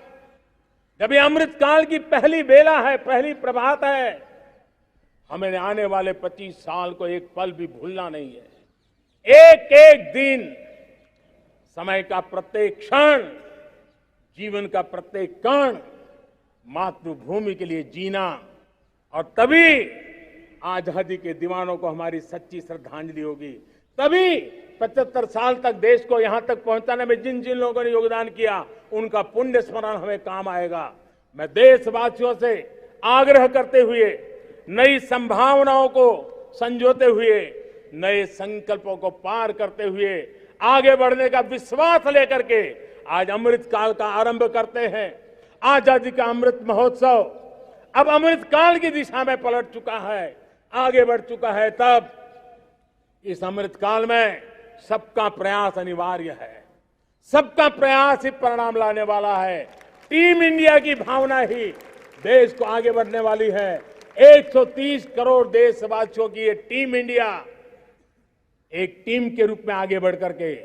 जब ये अमृत काल की पहली बेला है, पहली प्रभात है, हमें आने वाले 25 साल को एक पल भी भूलना नहीं है। एक एक दिन, समय का प्रत्येक क्षण, जीवन का प्रत्येक कण मातृभूमि के लिए जीना, और तभी आजादी के दीवानों को हमारी सच्ची श्रद्धांजलि होगी। तभी 75 साल तक देश को यहां तक पहुंचाने में जिन जिन लोगों ने योगदान किया, उनका पुण्य स्मरण हमें काम आएगा। मैं देशवासियों से आग्रह करते हुए, नई संभावनाओं को संजोते हुए, नए संकल्पों को पार करते हुए, आगे बढ़ने का विश्वास लेकर के आज अमृत काल का आरंभ करते हैं। आजादी का अमृत महोत्सव अब अमृत काल की दिशा में पलट चुका है, आगे बढ़ चुका है। तब इस अमृत काल में सबका प्रयास अनिवार्य है, सबका प्रयास ही परिणाम लाने वाला है। टीम इंडिया की भावना ही देश को आगे बढ़ने वाली है। 130 करोड़ देशवासियों की ये टीम इंडिया एक टीम के रूप में आगे बढ़ करके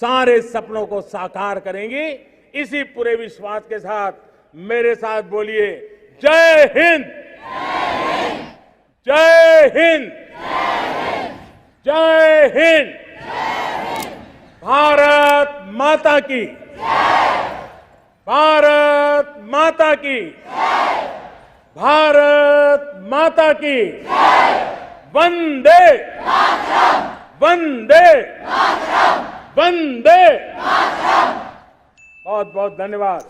सारे सपनों को साकार करेंगी। इसी पूरे विश्वास के साथ मेरे साथ बोलिए, जय हिंद, जय हिंद, जय हिंद। भारत माता की, भारत माता की, भारत माता की। वंदे वंदे वंदे। बहुत बहुत धन्यवाद।